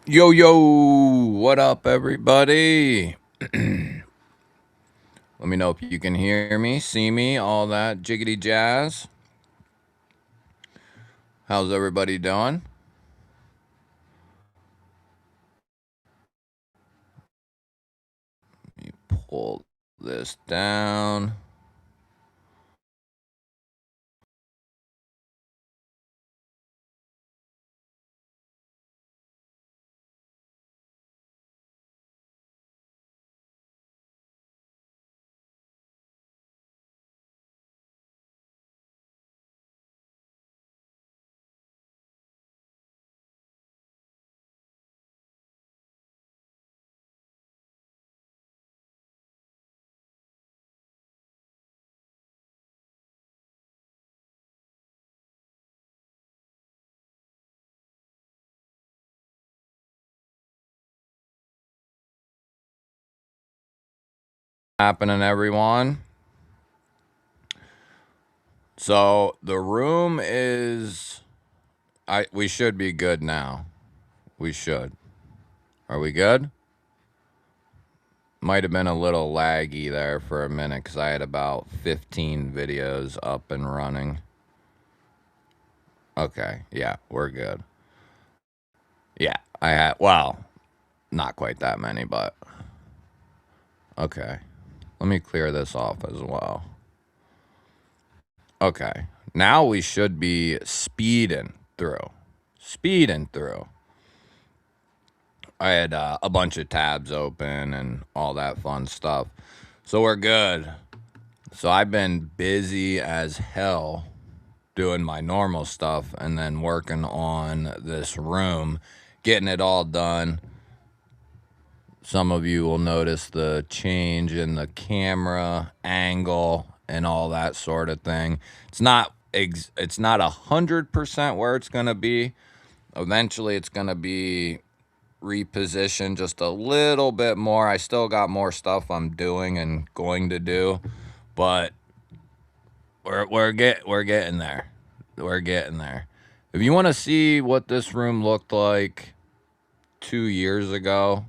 Yo, yo, what up, everybody? Let me know if you can hear me, see me, all that jiggity jazz. How's everybody doing? Let me pull this down. Happening, everyone. So the room is, we should be good now. We should. Are we good? Might have been a little laggy there for a minute because I had about 15 videos up and running. Okay, yeah, we're good. Yeah, I had, well, not quite that many, but okay. Let me clear this off as well. Okay, now we should be speeding through. Speeding through. I had a bunch of tabs open and all that fun stuff. So we're good. So I've been busy as hell doing my normal stuff and then working on this room, getting it all done. Some of you will notice the change in the camera angle and all that sort of thing. It's not 100% where it's going to be. Eventually it's going to be repositioned just a little bit more. I still got more stuff I'm doing and going to do, but we're getting there. We're getting there. If you want to see what this room looked like 2 years ago,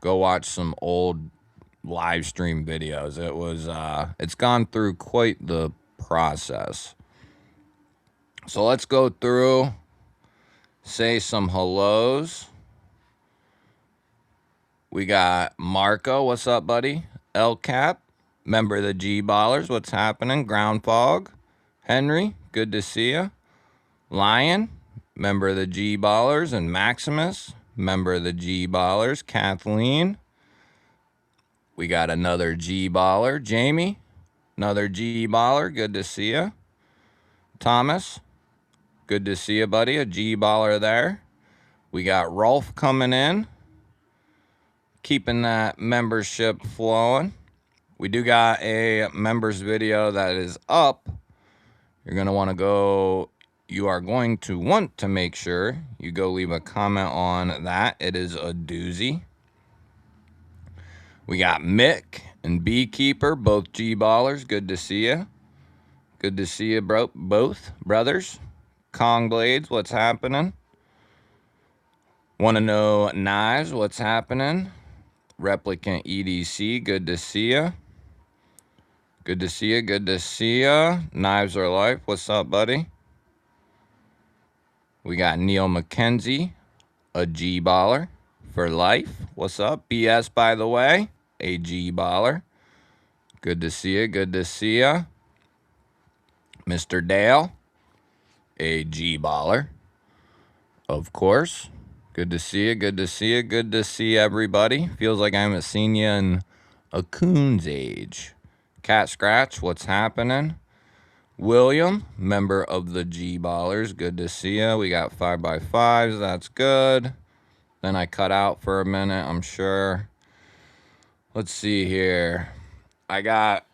go watch some old live stream videos. It was it's gone through quite the process. So let's go through, say some hellos. We got Marco, what's up, buddy? El Cap, member of the G Ballers, what's happening? Ground Fog, Henry, good to see you. Lion, member of the G Ballers, and Maximus, member of the G Ballers. Kathleen, we got another G Baller. Jamie, another G Baller, good to see you. Thomas, good to see you, buddy. A G Baller there. We got Rolf coming in, keeping that membership flowing. We do got a members video that is up. You're going to want to go, you are going to want to make sure you go leave a comment on that. It is a doozy. We got Mick and Beekeeper, both G-Ballers. Good to see you. Good to see you, bro. Both brothers. Kong Blades, what's happening? Want to know Knives, what's happening? Replicant EDC, good to see you. Good to see you, good to see you. Knives Are Life, what's up, buddy? We got Neil McKenzie, a G-Baller for life. What's up? BS, by the way, a G-Baller. Good to see you, good to see you. Mr. Dale, a G-Baller, of course. Good to see you, good to see you, good to see everybody. Feels like I'm a senior in a coon's age. Cat Scratch, what's happening? William, member of the G-Ballers, good to see you. We got 5x5s, that's good. Then I cut out for a minute, I'm sure. Let's see here. I got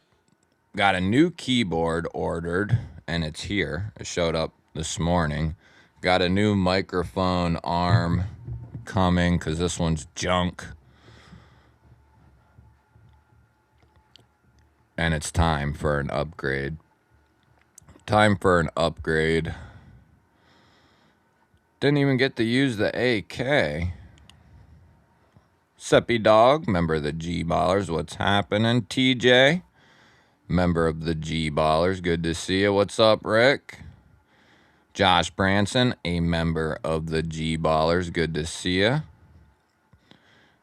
a new keyboard ordered, and it's here. It showed up this morning. Got a new microphone arm coming because this one's junk. And it's time for an upgrade. Time for an upgrade. Didn't even get to use the AK. Seppy Dog, member of the G-Ballers. What's happening? TJ, member of the G-Ballers. Good to see you. What's up, Rick? Josh Branson, a member of the G-Ballers. Good to see you.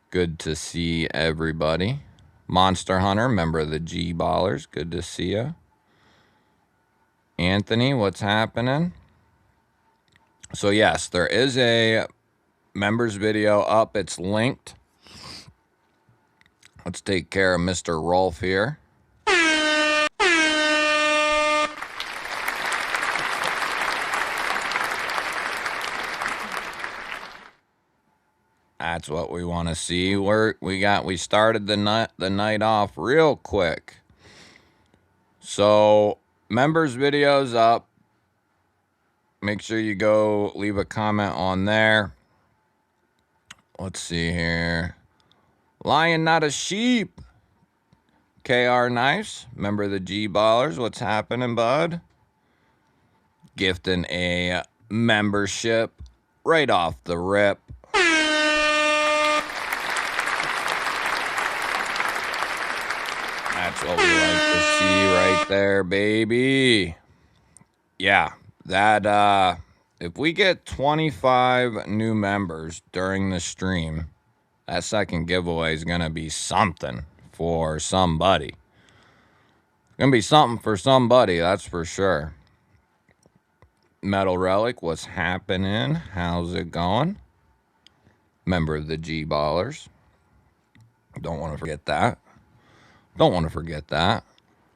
Good to see everybody. Monster Hunter, member of the G-Ballers. Good to see you. Anthony, what's happening? So yes, there is a members video up. It's linked. Let's take care of Mr. Rolf here. That's what we want to see. We started the night off real quick. So members videos up. Make sure you go leave a comment on there. Let's see here. Lion, not a sheep. KR Nice, member of the G-Ballers. What's happening, bud? Gifting a membership right off the rip. That's what we like to see right there, baby. Yeah, that if we get 25 new members during the stream, that second giveaway is gonna be something for somebody. It's gonna be something for somebody, that's for sure. Metal Relic, what's happening? How's it going? Member of the G-Ballers. Don't want to forget that. Don't want to forget that.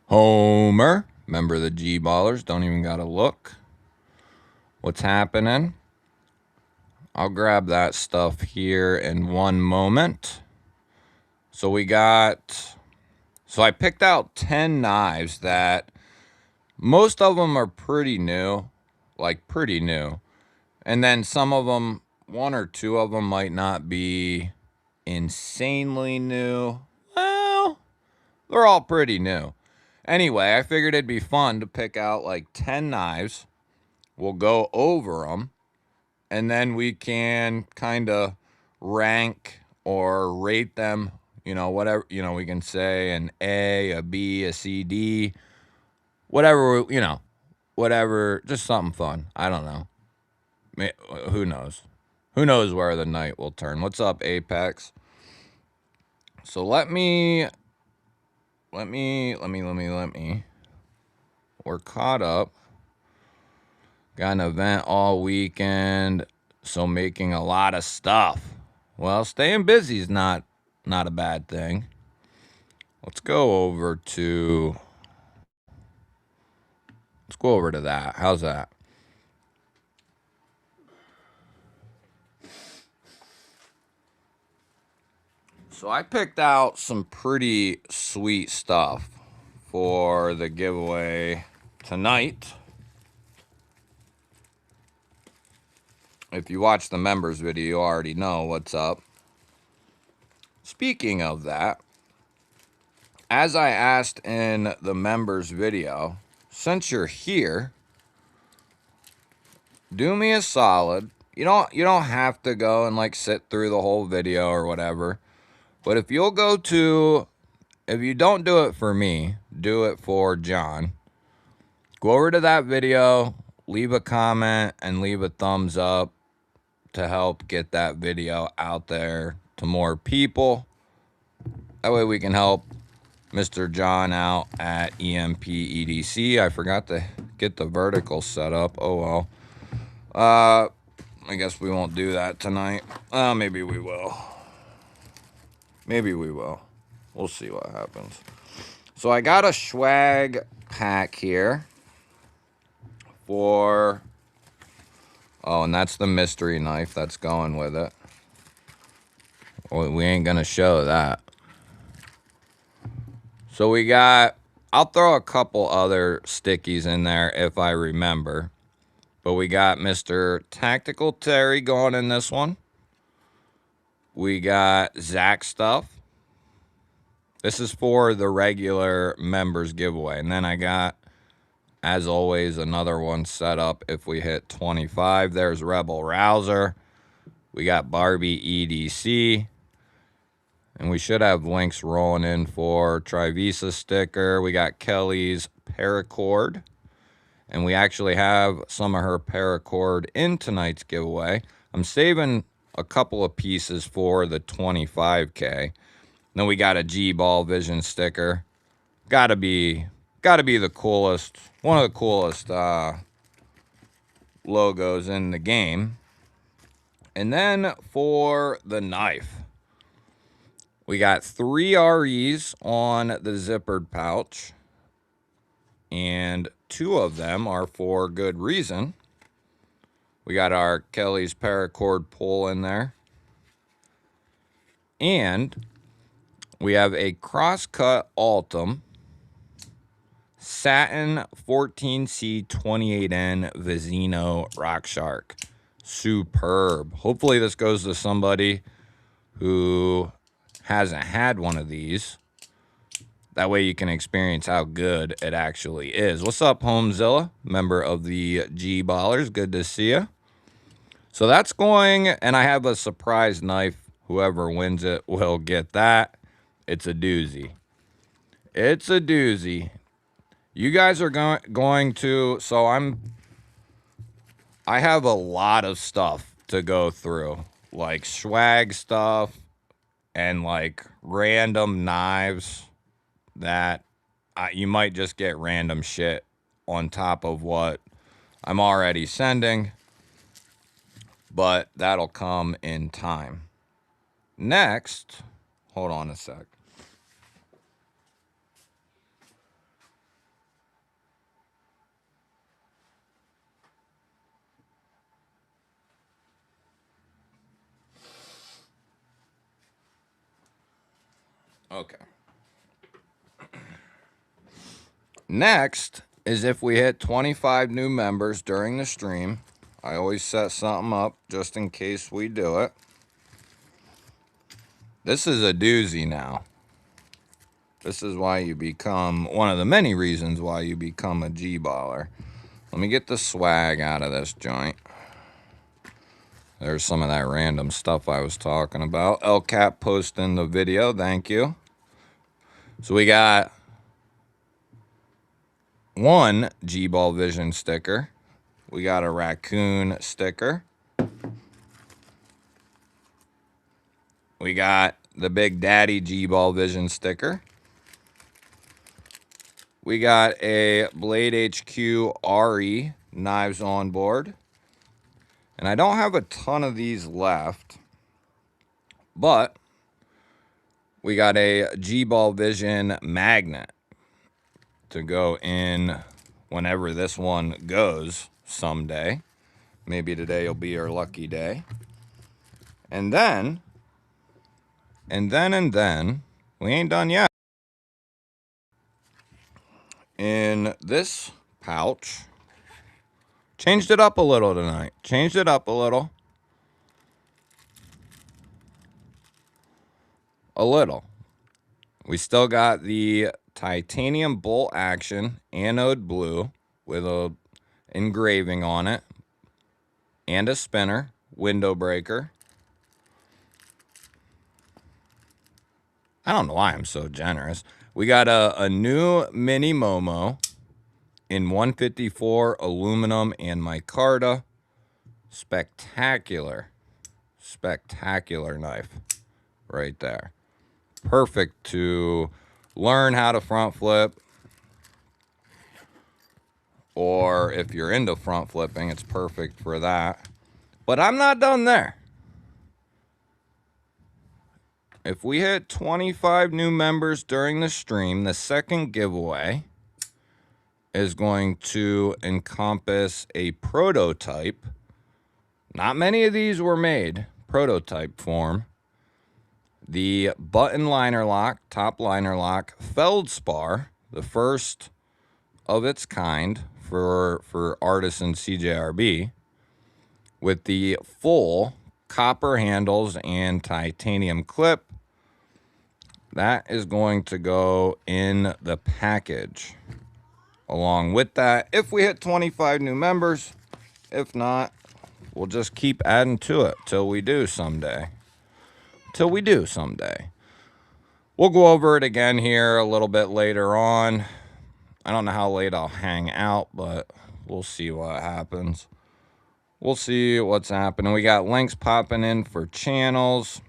Homer, member of the G-Ballers. Don't even gotta look. What's happening? I'll grab that stuff here in one moment. So I picked out 10 knives that most of them are pretty new, like pretty new. And then some of them, one or two of them might not be insanely new. Well, they're all pretty new. Anyway, I figured it'd be fun to pick out like 10 knives. We'll go over them, and then we can kind of rank or rate them, you know, whatever, you know, we can say an A, a B, a C, D, whatever, you know, whatever, just something fun. I don't know. Who knows? Who knows where the night will turn? What's up, Apex? So let me. We're caught up. Got an event all weekend, so making a lot of stuff. Well, staying busy is not a bad thing. Let's go over to that. How's that? So I picked out some pretty sweet stuff for the giveaway tonight. If you watch the members video, you already know what's up. Speaking of that, as I asked in the members video, since you're here, do me a solid. You don't have to go and like sit through the whole video or whatever. But if you don't do it for me, do it for John. Go over to that video, leave a comment, and leave a thumbs up to help get that video out there to more people. That way we can help Mr. John out at EMP EDC. I forgot to get the vertical set up. Oh well. I guess we won't do that tonight. Maybe we will. Maybe we will. We'll see what happens. So I got a swag pack here for... Oh, and that's the mystery knife that's going with it. Well, we ain't gonna show that. So we got... I'll throw a couple other stickies in there if I remember. But we got Mr. Tactical Terry going in this one. We got Zach stuff. This is for the regular members giveaway. And then I got, as always, another one set up if we hit 25. There's Rebel Rouser. We got Barbie EDC. And we should have links rolling in for Trivisa sticker. We got Kelly's paracord. And we actually have some of her paracord in tonight's giveaway. I'm saving a couple of pieces for the 25K. Then we got a GBall Vision sticker. Gotta be the coolest, one of the coolest logos in the game. And then for the knife, we got 3 REs on the zippered pouch, and 2 of them are for good reason. We got our Kelly's paracord pull in there, and we have a crosscut Altum Satin 14C28N Vizino Rock Shark. Superb. Hopefully this goes to somebody who hasn't had one of these. That way you can experience how good it actually is. What's up, Homezilla? Member of the G-Ballers. Good to see you. So that's going, and I have a surprise knife. Whoever wins it will get that. It's a doozy. It's a doozy. You guys are going to, so I have a lot of stuff to go through, like swag stuff and like random knives that you might just get random shit on top of what I'm already sending, but that'll come in time. Next, hold on a sec. Okay. Next is if we hit 25 new members during the stream. I always set something up just in case we do it. This is a doozy now. This is why you become, one of the many reasons why you become a G-baller. Let me get the swag out of this joint. There's some of that random stuff I was talking about. LCAP posting the video, thank you. So we got 1 GBall Vision sticker. We got a raccoon sticker. We got the Big Daddy GBall Vision sticker. We got a Blade HQ RE knives on board. And I don't have a ton of these left, but we got a GBall Vision magnet to go in whenever this one goes someday. Maybe today will be our lucky day. And then, we ain't done yet. In this pouch, changed it up a little tonight. Changed it up a little. A little. We still got the titanium bolt action anode blue with a engraving on it and a spinner, window breaker. I don't know why I'm so generous. We got a new mini Momo in 154 aluminum and micarta. Spectacular, spectacular knife right there. Perfect to learn how to front flip, or if you're into front flipping, it's perfect for that. But I'm not done there. If we hit 25 new members during the stream, the second giveaway is going to encompass a prototype. Not many of these were made, prototype form. The button liner lock, top liner lock, feldspar, the first of its kind for Artisan CJRB, with the full copper handles and titanium clip. That is going to go in the package along with that if we hit 25 new members. If not, we'll just keep adding to it till we do someday. Till we do someday. We'll go over it again here a little bit later on. I don't know how late I'll hang out, but we'll see what happens. We'll see what's happening. We got links popping in for channels.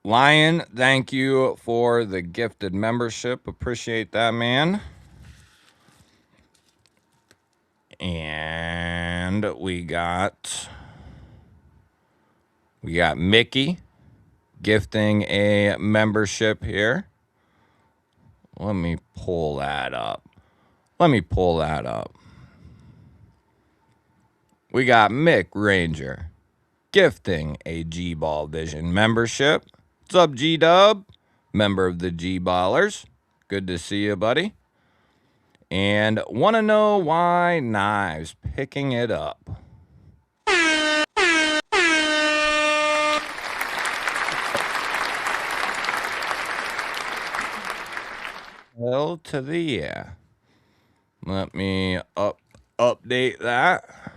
Lion, thank you for the gifted membership. Appreciate that, man. And we got Mickey gifting a membership here. Let me pull that up. We got Mick Ranger gifting a GBall Vision membership. What's up, G-Dub? Member of the G-Ballers. Good to see you, buddy. And want to know why Knives picking it up. L to the yeah. Let me update that.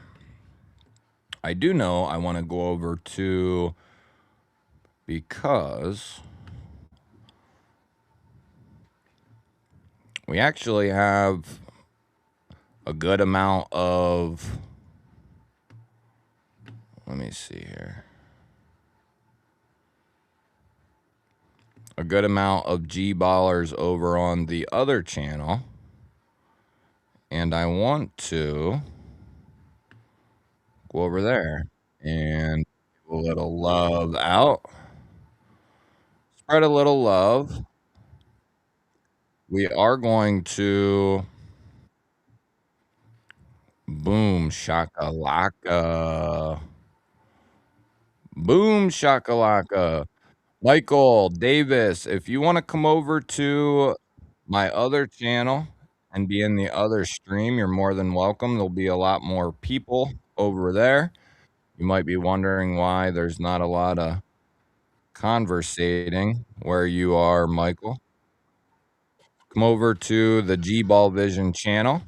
I do know I want to go over to, because we actually have a good amount of, let me see here. A good amount of G-Ballers over on the other channel. And I want to go over there and give a little love out. Spread a little love. We are going to boom shakalaka. Boom shakalaka. Michael Davis, if you want to come over to my other channel and be in the other stream, you're more than welcome. There'll be a lot more people over there. You might be wondering why there's not a lot of conversating where you are, Michael. Come over to the GBall Vision channel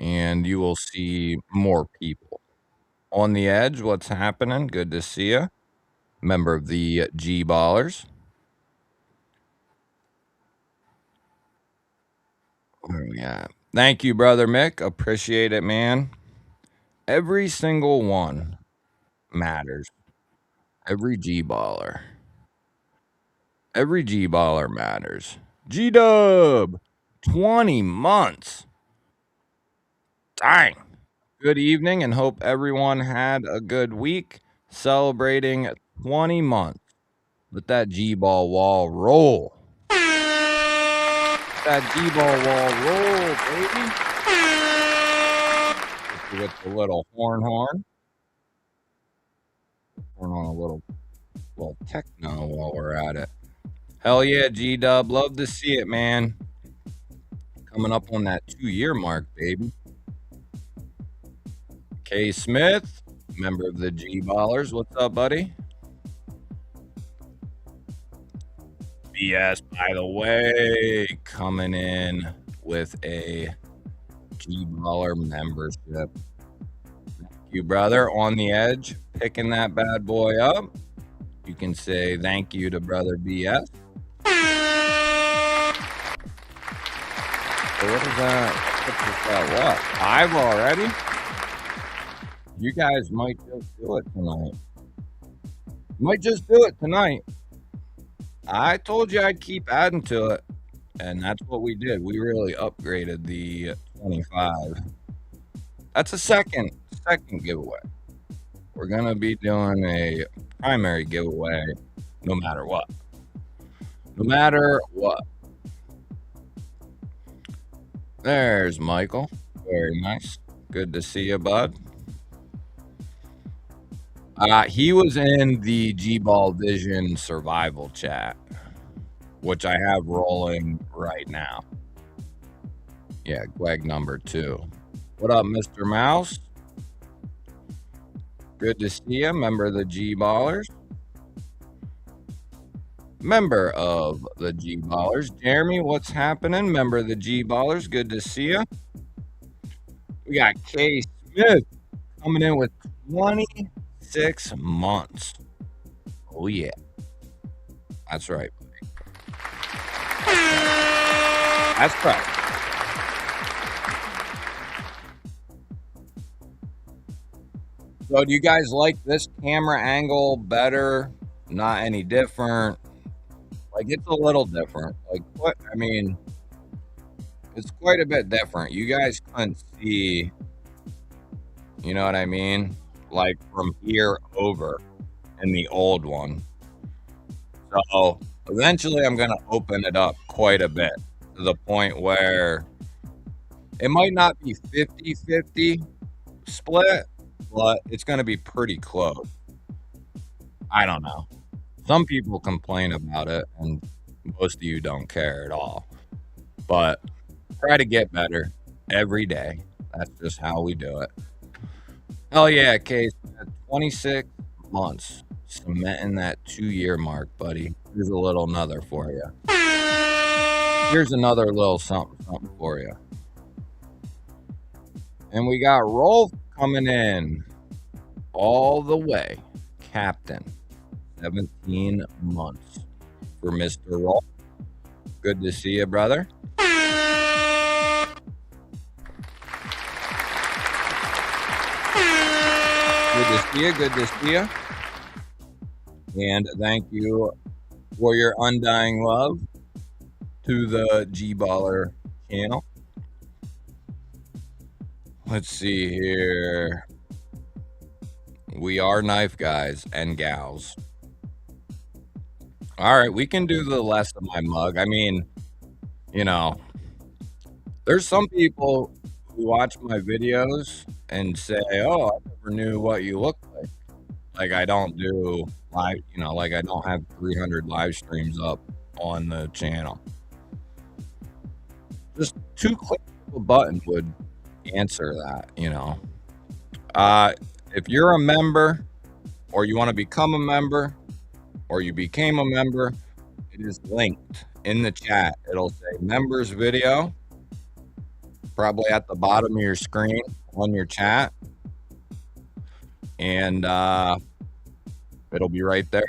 and you will see more people. On the Edge, what's happening? Good to see you. Member of the G-Ballers. Yeah. Thank you, Brother Mick. Appreciate it, man. Every single one matters. Every G-Baller. Every G-Baller matters. G-Dub! 20 months. Dang. Good evening and hope everyone had a good week celebrating 20 months. Let that G-Ball wall roll. Let that G-Ball wall roll, baby. With the little horn. Turn on a little techno while we're at it. Hell yeah, G-Dub. Love to see it, man. Coming up on that 2-year mark, baby. K Smith, member of the G-Ballers. What's up, buddy? BS, by the way, coming in with a G-Baller membership. Thank you, brother. On the Edge, picking that bad boy up. You can say thank you to Brother BS. So what is that? What? 5 already? You guys might just do it tonight. I told you I'd keep adding to it, and that's what we did. We really upgraded the 25. That's a second giveaway. We're gonna be doing a primary giveaway no matter what. There's Michael. Very nice. Good to see you, bud. He was in the GBall Vision survival chat, which I have rolling right now. Yeah, Gweg number 2. What up, Mr. Mouse? Good to see you. Member of the G-Ballers. Member of the G-Ballers. Jeremy, what's happening? Member of the G-Ballers. Good to see you. We got K Smith coming in with 26 months. Oh, yeah. That's right. That's right. So, do you guys like this camera angle better? Not any different? Like, it's a little different. Like, what? I mean, it's quite a bit different. You guys couldn't see, you know what I mean? Like, from here over in the old one. So, eventually, I'm going to open it up quite a bit to the point where it might not be 50-50 split, but it's going to be pretty close. I don't know. Some people complain about it, and most of you don't care at all. But try to get better every day. That's just how we do it. Oh, yeah, Case. 26 months cementing that 2-year mark, buddy. Here's a little another for you. Here's another little something for you. And we got Rolf coming in all the way. Captain. 17 months for Mr. Rolf. Good to see you, brother. Good to see you. Good to see you. And thank you for your undying love to the GBaller channel. Let's see here. We are knife guys and gals. All right, we can do the less of my mug. I mean, you know, there's some people who watch my videos and say, "Oh, I never knew what you look like." Like I don't do live, like I don't have 300 live streams up on the channel. Just 2 clicks of a button would answer that, If you're a member or you want to become a member or you became a member, it is linked in the chat. It'll say members video, probably at the bottom of your screen on your chat. And it'll be right there.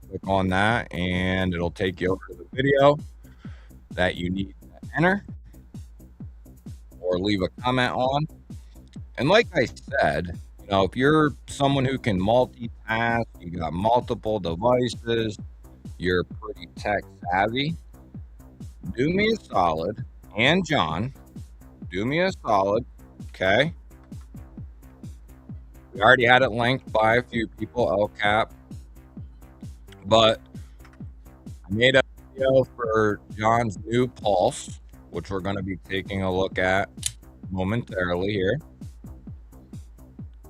Click on that and it'll take you over to the video that you need to enter or leave a comment on. And like I said, if you're someone who can multitask, you got multiple devices, you're pretty tech savvy, do me a solid, and John, do me a solid, okay? We already had it linked by a few people, LCAP, but I made a video for John's new Pulse, which we're going to be taking a look at momentarily here.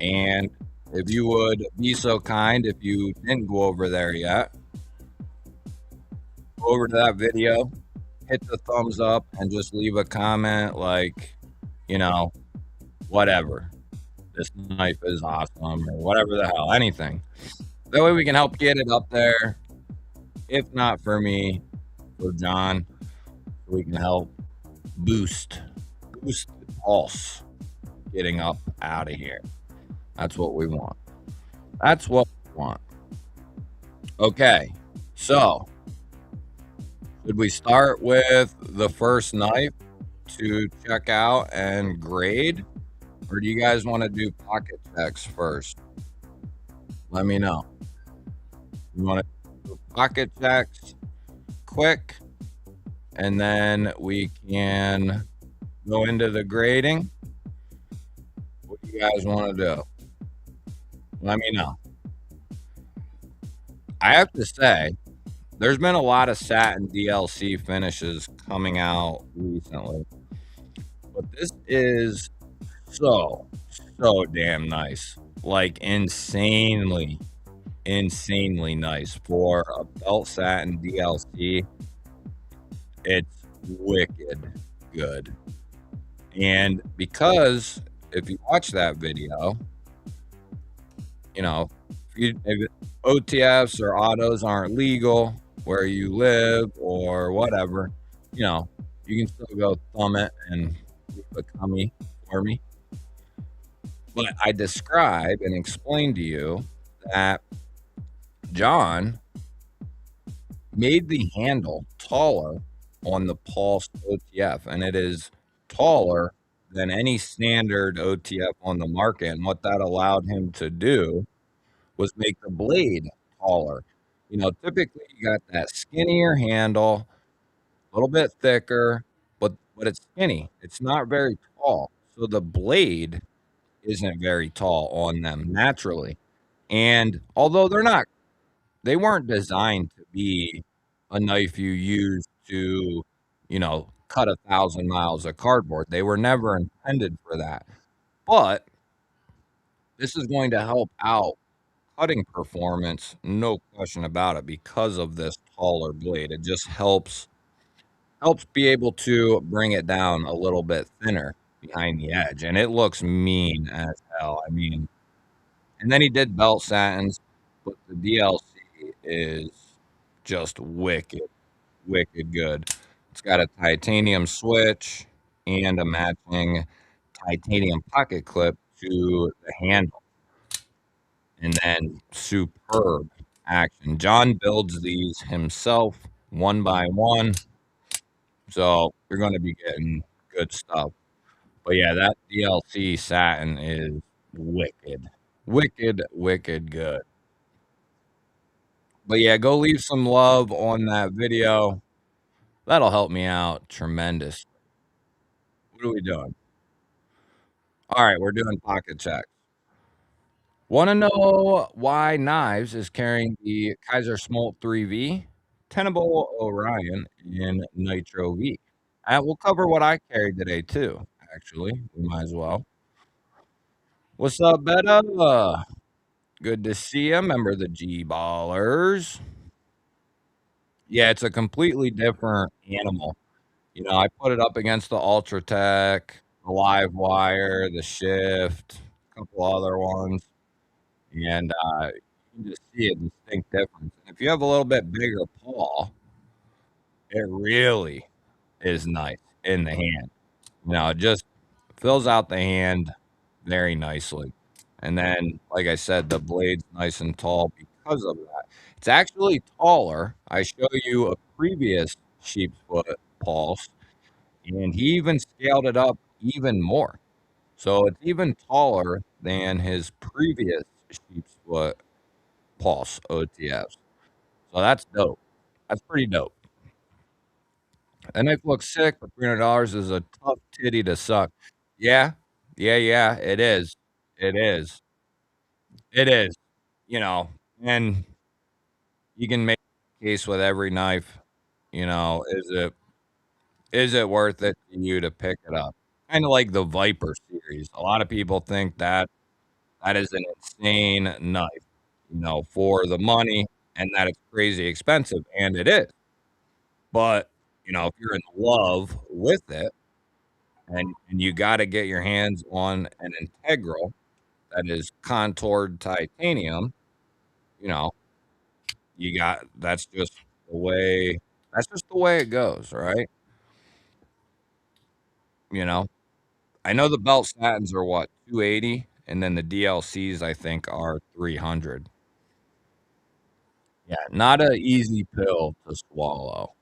And if you would be so kind, if you didn't go over there yet, go over to that video, hit the thumbs up, and just leave a comment like, whatever. This knife is awesome, or whatever the hell, anything. That way we can help get it up there. If not for me, for John, we can help boost the pulse getting up out of here. That's what we want. That's what we want. Okay, so should we start with the first knife to check out and grade? Or do you guys want to do pocket checks first? Let me know. You want to do pocket checks quick, and then we can go into the grading? What do you guys want to do? Let me know. I have to say, there's been a lot of satin DLC finishes coming out recently, but this is so damn nice. Like insanely nice for a felt satin DLC. It's wicked good. And because if you watch that video, if OTFs or autos aren't legal where you live or whatever, you can still go thumb it and leave a cummy for me. But I describe and explain to you that John made the handle taller on the Pulse OTF, and it is taller than any standard OTF on the market. And what that allowed him to do was make the blade taller. You know, typically you got that skinnier handle, a little bit thicker, but it's skinny. It's not very tall. So the blade isn't very tall on them naturally. And although they weren't designed to be a knife you use to, cut 1,000 miles of cardboard. They were never intended for that. But this is going to help out cutting performance, no question about it, because of this taller blade. It just helps be able to bring it down a little bit thinner behind the edge, and it looks mean as hell. I mean, and then he did belt satins, but the DLC is just wicked, wicked good. It's got a titanium switch and a matching titanium pocket clip to the handle, and then superb action. John builds these himself one by one, so you're going to be getting good stuff. But yeah, that DLC satin is wicked. Wicked, wicked good. But yeah, go leave some love on that video. That'll help me out tremendous. What are we doing? All right, we're doing pocket check. Want to know why Knives is carrying the Kaiser Smolt 3V, Tenable Orion, and Nitro V? We'll cover what I carried today too. Actually, we might as well. What's up, Betta? Good to see you. Member of the G Ballers. Yeah, it's a completely different animal. You know, I put it up against the Ultratech, the Live Wire, the Shift, a couple other ones, and you can just see a distinct difference. And if you have a little bit bigger paw, it really is nice in the hand. You know, it just fills out the hand very nicely. And then, like I said, the blade's nice and tall because of that. It's actually taller. I show you a previous sheepsfoot pulse, and he even scaled it up even more. So it's even taller than his previous sheepsfoot pulse OTFs. So that's dope. That's pretty dope. That knife looks sick, but $300 is a tough titty to suck. Yeah, yeah, it is. It is. It is. You know, and you can make a case with every knife. You know, is it worth it to you to pick it up? Kind of like the Viper series. A lot of people think that that is an insane knife, for the money, and that it's crazy expensive, and it is. But if you're in love with it, and you got to get your hands on an integral that is contoured titanium, you know, you got that's just the way it goes, right? You know, I know the belt satins are what 280, and then the DLCs I think are 300. Yeah, not an easy pill to swallow.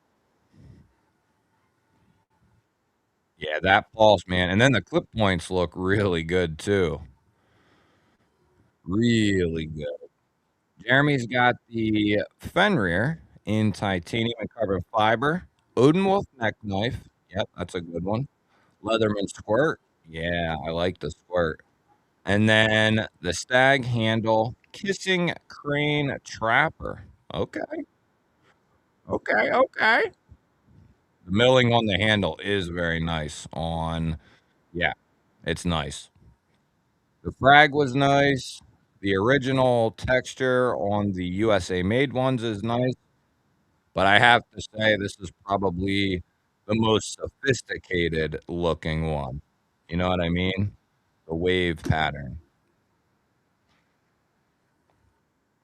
Yeah, that pulse, man, and then the clip points look really good too. Really good. Jeremy's got the Fenrir in titanium and carbon fiber. Odenwolf neck knife. Yep, that's a good one. Leatherman squirt. Yeah, I like the squirt. And then the stag handle kissing crane trapper. Okay, okay. The milling on the handle is very nice yeah, it's nice. The frag was nice. The original texture on the USA made ones is nice. But I have to say this is probably the most sophisticated looking one. You know what I mean? The wave pattern.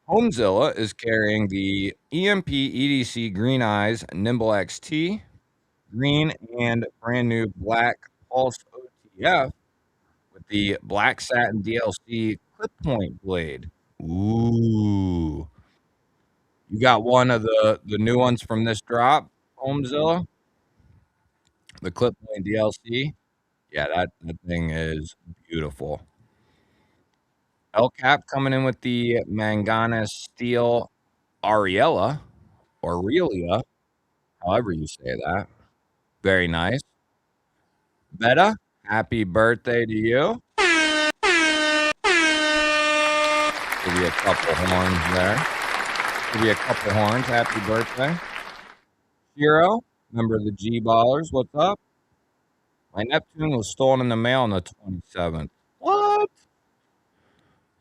Homezilla is carrying the EMP EDC Green Eyes Nimble XT, green and brand new black Pulse OTF with the black satin DLC clip point blade. Ooh. You got one of the new ones from this drop, Homezilla, the clip point DLC. Yeah, that thing is beautiful. El Cap coming in with the Manganese Steel Ariella or Aurelia, however you say that. Very nice. Beta, happy birthday to you. Give you a couple horns there. Give you a couple horns. Happy birthday. Hero, member of the G Ballers. What's up? My Neptune was stolen in the mail on the 27th. What?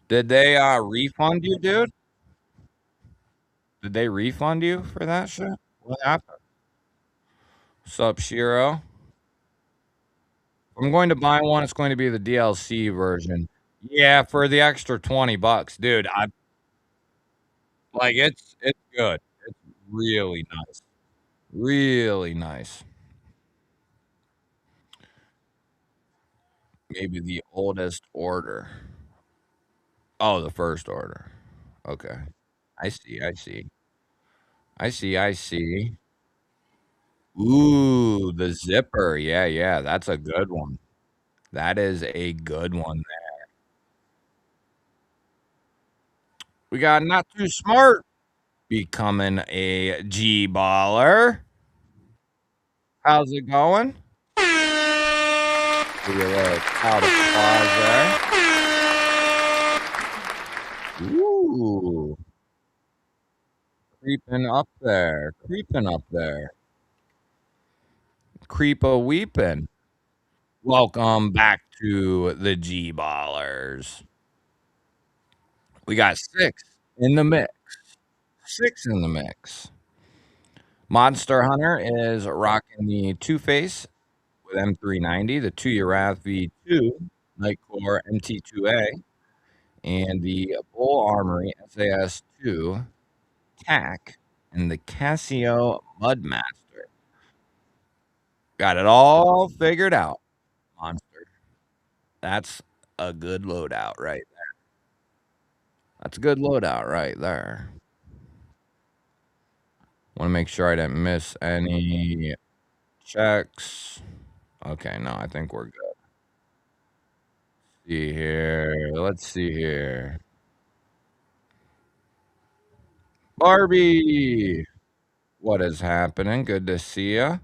Did they refund you, dude? Did they refund you for that shit? What happened? Sup, Shiro? If I'm going to buy one, it's going to be the DLC version. Yeah, for the extra $20, dude. I like it's good. It's really nice. Really nice. Maybe the oldest order. Oh, the first order. Okay. I see. I see. I see. I see. Ooh, the zipper. Yeah, yeah. That's a good one. That is a good one. We got not too smart becoming a G baller. How's it going? Give you a little crowd applause there. Ooh, creeping up there. Creeping up there. Creep a weeping. Welcome back to the G ballers. We got six in the mix. Six in the mix. Monster Hunter is rocking the Two Face with M390, the 2-year V2 Nightcore MT2A, and the Bull Armory SAS2 TAC, and the Casio Mudmaster. Got it all figured out, Monster. That's a good loadout right there. That's a good loadout right there. Want to make sure I didn't miss any checks. Okay, no, I think we're good. See here. Let's see here. Barbie, what is happening? Good to see ya.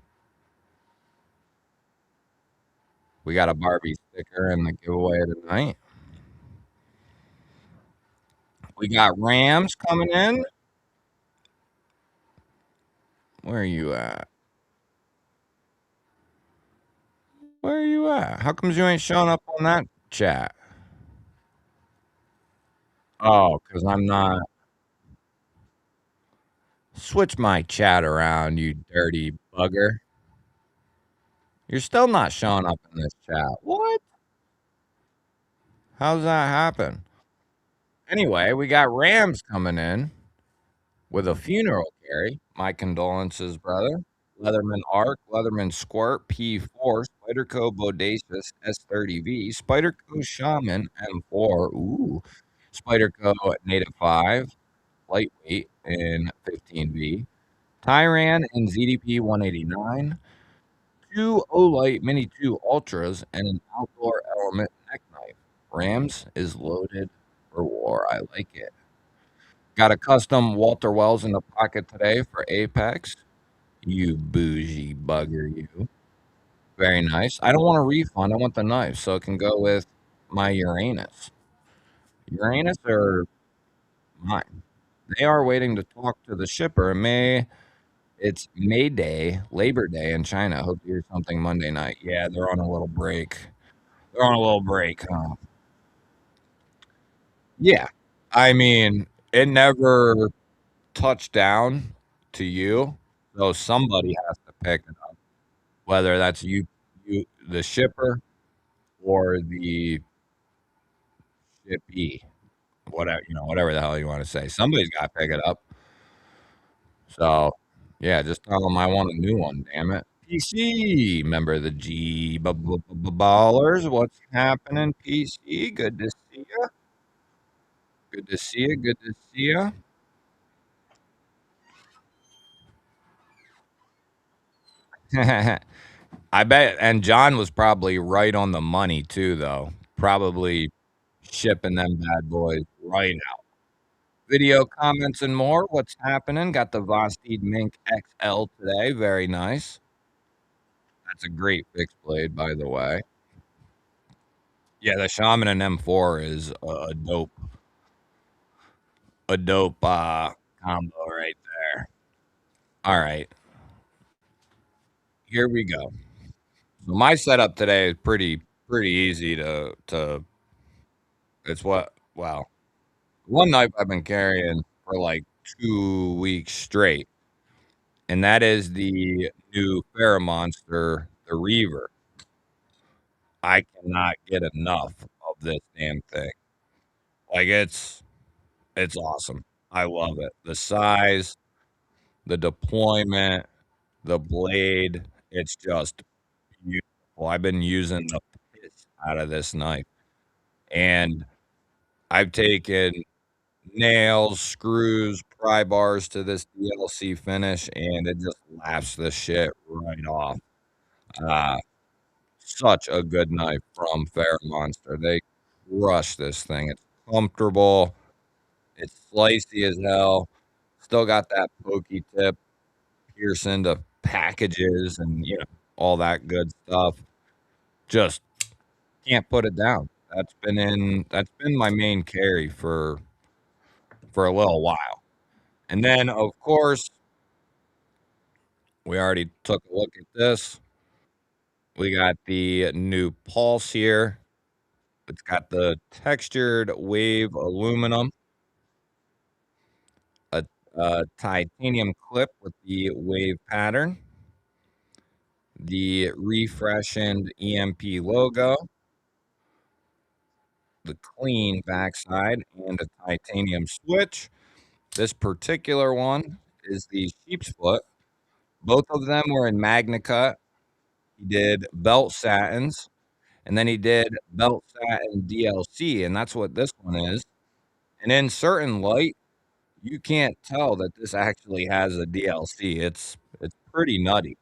We got a Barbie sticker in the giveaway tonight. We got Rams coming in. Where are you at? Where are you at? How comes you ain't showing up on that chat? Oh, because I'm not. Switch my chat around, you dirty bugger. You're still not showing up in this chat. What? How's that happen? Anyway, we got Rams coming in with a funeral carry. My condolences, brother. Leatherman Arc, Leatherman Squirt, P4, Spyderco Bodacious, S30V, Spyderco Shaman, M4, ooh, Spyderco Native 5, Lightweight in 15V, Tyran in ZDP 189, two Olight Mini 2 Ultras, and an Outdoor Element neck knife. Rams is loaded for war. I like it. Got a custom Walter Wells in the pocket today for Apex. You bougie bugger, you. Very nice. I don't want a refund. I want the knife so it can go with my Uranus. Uranus or mine? They are waiting to talk to the shipper. It's May Day, Labor Day in China. Hope to hear something Monday night. Yeah, they're on a little break. They're on a little break, huh? Yeah. I mean, it never touched down to you, so somebody has to pick it up, whether that's you, the shipper, or the shippee, whatever whatever the hell you want to say. Somebody's got to pick it up. So, yeah, just tell them I want a new one. Damn it. PC, member of the Ballers. What's happening, PC? Good to see you. Good to see you. Good to see you. I bet, and John was probably right on the money too, though. Probably shipping them bad boys right out. Video comments and more. What's happening? Got the Vosteed Mink XL today. Very nice. That's a great fixed blade, by the way. Yeah, the Shaman and M4 is a dope combo right there. All right, here we go. So my setup today is pretty easy to. It's what well, one knife I've been carrying for like 2 weeks straight, and that is the new Monster, the Reaver. I cannot get enough of this damn thing. Like it's awesome. I love it. The size, the deployment, the blade, it's just beautiful. I've been using the piss out of this knife, and I've taken nails, screws, pry bars to this DLC finish, and it just laughs the shit right off. Uh, Such a good knife from Monster. They crush this thing. It's comfortable. It's slicey as hell. Still got that pokey tip, pierce into packages and, all that good stuff. Just can't put it down. That's been my main carry for a little while. And then, of course, we already took a look at this. We got the new Pulse here. It's got the textured wave aluminum, a, a titanium clip with the wave pattern, the refreshened EMP logo, the clean backside, and a titanium switch. This particular one is the sheep's foot. Both of them were in Magna Cut. He did belt satins, and then he did belt satin DLC, and that's what this one is. And in certain light, you can't tell that this actually has a DLC. It's pretty nutty.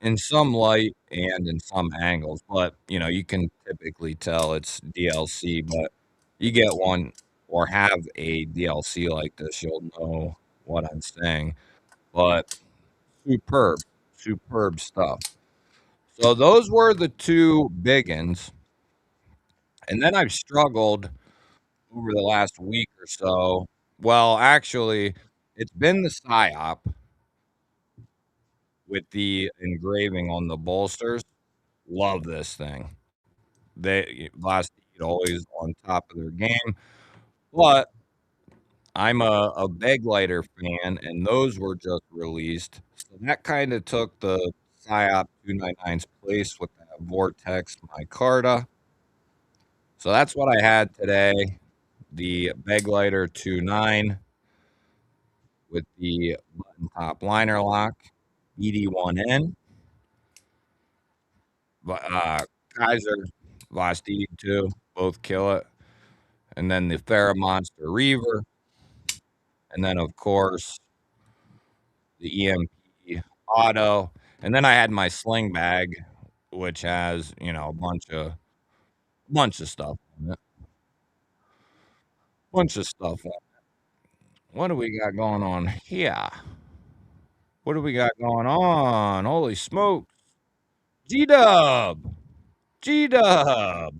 In some light and in some angles, but you can typically tell it's DLC. But you get one or have a DLC like this, you'll know what I'm saying. But superb, superb stuff. So those were the two big ones, and then I've struggled over the last week or so. Well, actually, it's been the psyop with the engraving on the bolsters. Love this thing. They last always on top of their game, but I'm a beg lighter fan, and those were just released, so that kind of took the psyop 299's place with that Vortex micarta. So that's what I had today. The beg lighter 29 with the button top liner lock, BD1N, Kaiser, Vosteed too, both kill it, and then the Monster Reaver, and then of course the EMP Auto, and then I had my sling bag, which has a bunch of stuff in it, bunch of stuff. What do we got going on here? What do we got going on? Holy smokes! G Dub, G Dub,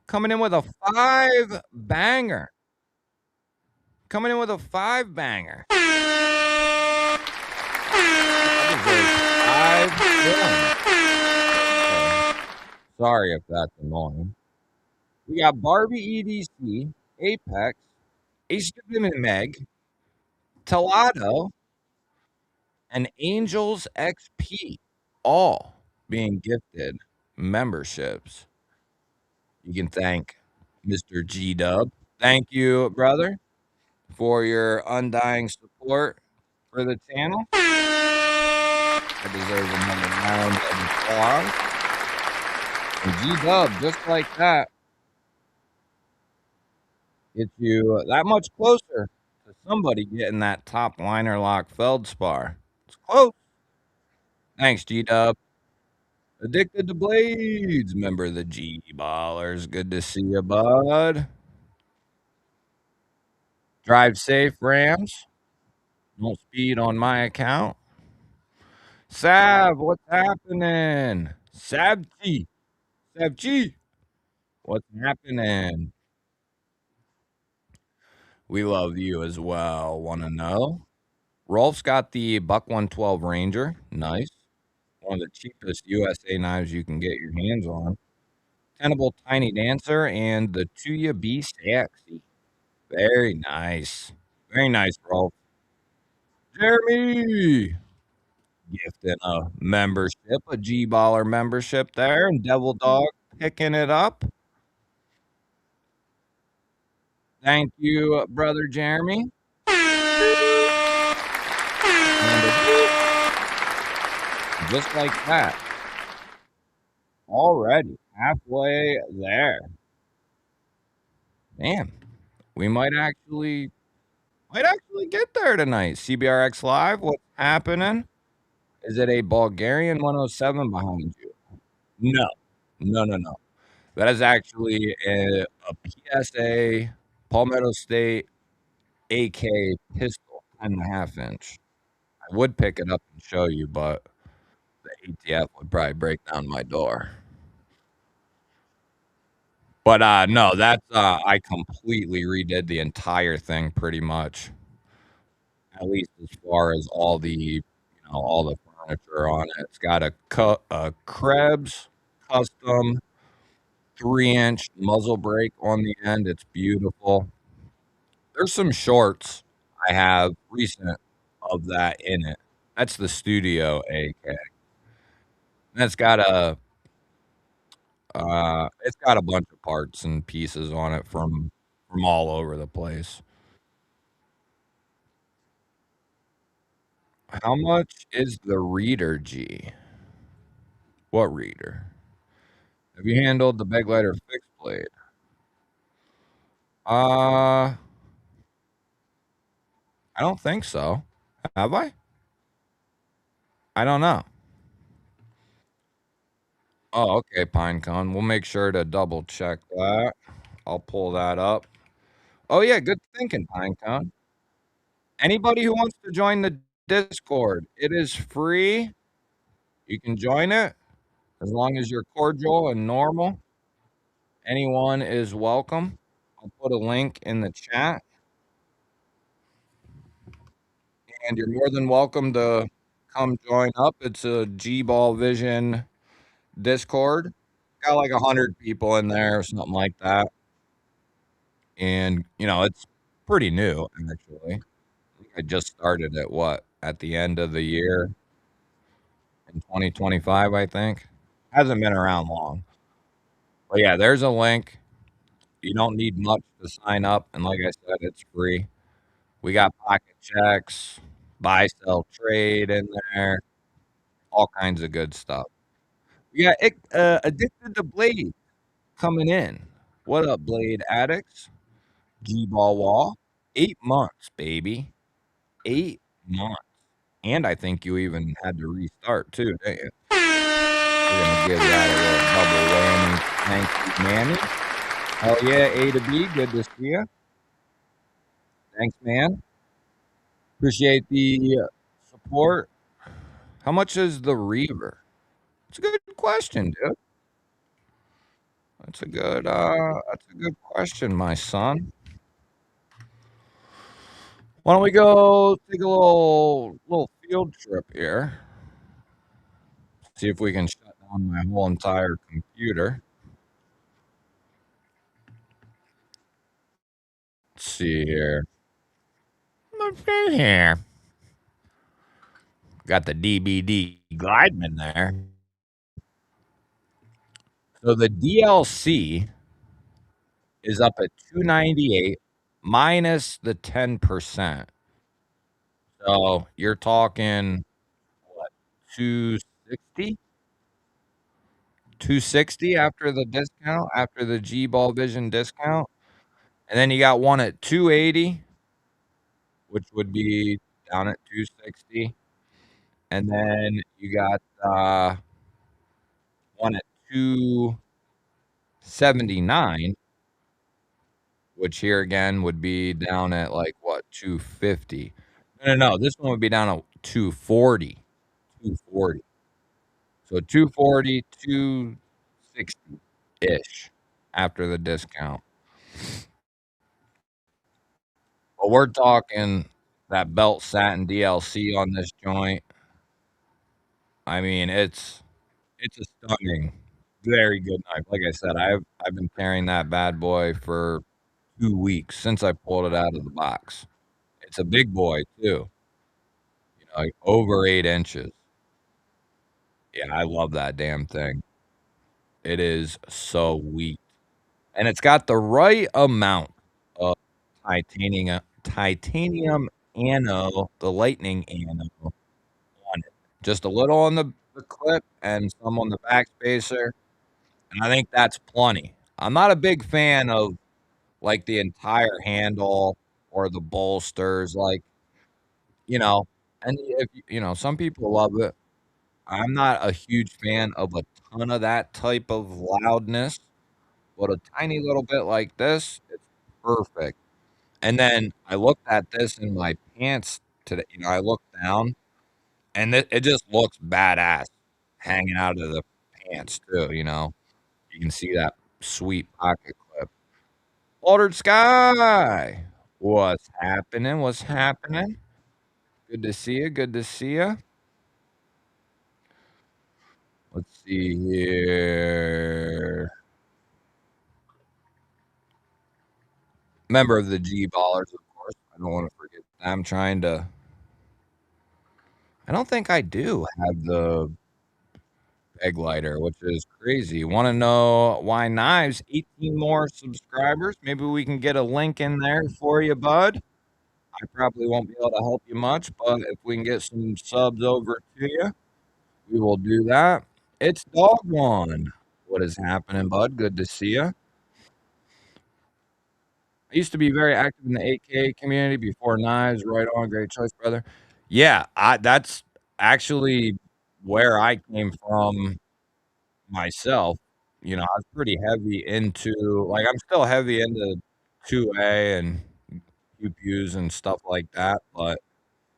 coming in with a five banger. Coming in with a five banger. Five Sorry if that's annoying. We got Barbie EDC, Apex, Ace and Meg, Talado, and Angels XP, all being gifted memberships. You can thank Mr. G Dub. Thank you, brother, for your undying support for the channel. I deserve another round of applause. And G Dub, just like that, gets you that much closer to somebody getting that top liner lock feldspar. It's Close. Thanks, G-Dub. Addicted to Blades, member of the G-Ballers. Good to see you, bud. Drive safe, Rams. Don't speed on my account. Sav, what's happening? Savchi. Savchi. What's happening? We love you as well. Want to know? Rolf's got the Buck 112 Ranger. Nice. One of the cheapest USA knives you can get your hands on. Tenable Tiny Dancer and the Tuya B Sexy. Very nice. Very nice, Rolf. Jeremy gifting a membership, a G Baller membership there, and Devil Dog picking it up. Thank you, brother Jeremy. And a just like that. Already halfway there. Man, we might actually get there tonight. CBRX Live, what's happening? Is it a Bulgarian 107 behind you? No. No, no, no. That is actually a PSA Palmetto State AK pistol, 10.5 inch. I would pick it up and show you, but the ATF would probably break down my door. But no, that's I completely redid the entire thing pretty much. At least as far as all the furniture on it. It's got a Krebs custom 3-inch muzzle brake on the end. It's beautiful. There's some shorts I have recent of that in it. That's the Studio AK. And it's got a bunch of parts and pieces on it from all over the place. How much is the reader, G? What reader? Have you handled the big lighter fixed blade? I don't think so. Have I? I don't know. Oh, okay, Pinecone. We'll make sure to double check that. I'll pull that up. Oh yeah, good thinking, Pinecone. Anybody who wants to join the Discord, it is free. You can join it as long as you're cordial and normal. Anyone is welcome. I'll put a link in the chat, and you're more than welcome to come join up. It's a GBall Vision Discord. Got like 100 people in there or something like that. And, it's pretty new, actually. I just started it, at the end of the year in 2025, I think. Hasn't been around long. But yeah, there's a link. You don't need much to sign up. And like I said, it's free. We got pocket checks, buy, sell, trade in there, all kinds of good stuff. We got Addicted to Blade coming in. What up, Blade Addicts? G-Ball Wall. 8 months, baby. 8 months. And I think you even had to restart too, didn't you? We're gonna give that a little double whammy. Thank you, Manny. Hell yeah, A to B. Good to see you. Thanks, man. Appreciate the support. How much is the Reaver? It's a good question, dude. That's a good question, my son. Why don't we go take a little field trip here? See if we can shut down my whole entire computer. Let's see here. What's in here? Got the DBD Glideman there. So the DLC is up at 298 minus the 10%. So you're talking what, 260? 260 after the discount, after the G Ball Vision discount. And then you got one at 280, which would be down at 260. And then you got one at 279, which here again would be down at like what, 250. No, no, no. This one would be down at 240. 240. So 240, 260-ish after the discount. But we're talking that belt satin DLC on this joint. I mean, it's a stunning, very good knife. Like I said, I've been carrying that bad boy for 2 weeks since I pulled it out of the box. It's a big boy too, like over 8 inches. Yeah, I love that damn thing. It is so sweet, and it's got the right amount of titanium anno, the lightning anno on it. Just a little on the clip and some on the back spacer, and I think that's plenty. I'm not a big fan of, like, the entire handle or the bolsters, like, you know, and if some people love it. I'm not a huge fan of a ton of that type of loudness, but a tiny little bit like this, it's perfect. And then I looked at this in my pants today. I looked down, and it just looks badass hanging out of the pants too. You can see that sweet pocket clip. Altered Sky, what's happening? What's happening? Good to see you. Good to see you. Let's see here. Member of the G Ballers, of course. I don't want to forget. I'm trying to. I don't think I do have the egg lighter, which is crazy. Want to know why knives? 18 more subscribers. Maybe we can get a link in there for you, bud. I probably won't be able to help you much, but if we can get some subs over to you, we will do that. It's Dog One. What is happening, bud? Good to see you. I used to be very active in the 8K community before knives. Right on, great choice, brother. Yeah, that's actually where I came from myself. I was pretty heavy into, like, I'm still heavy into 2A and QQs and stuff like that, but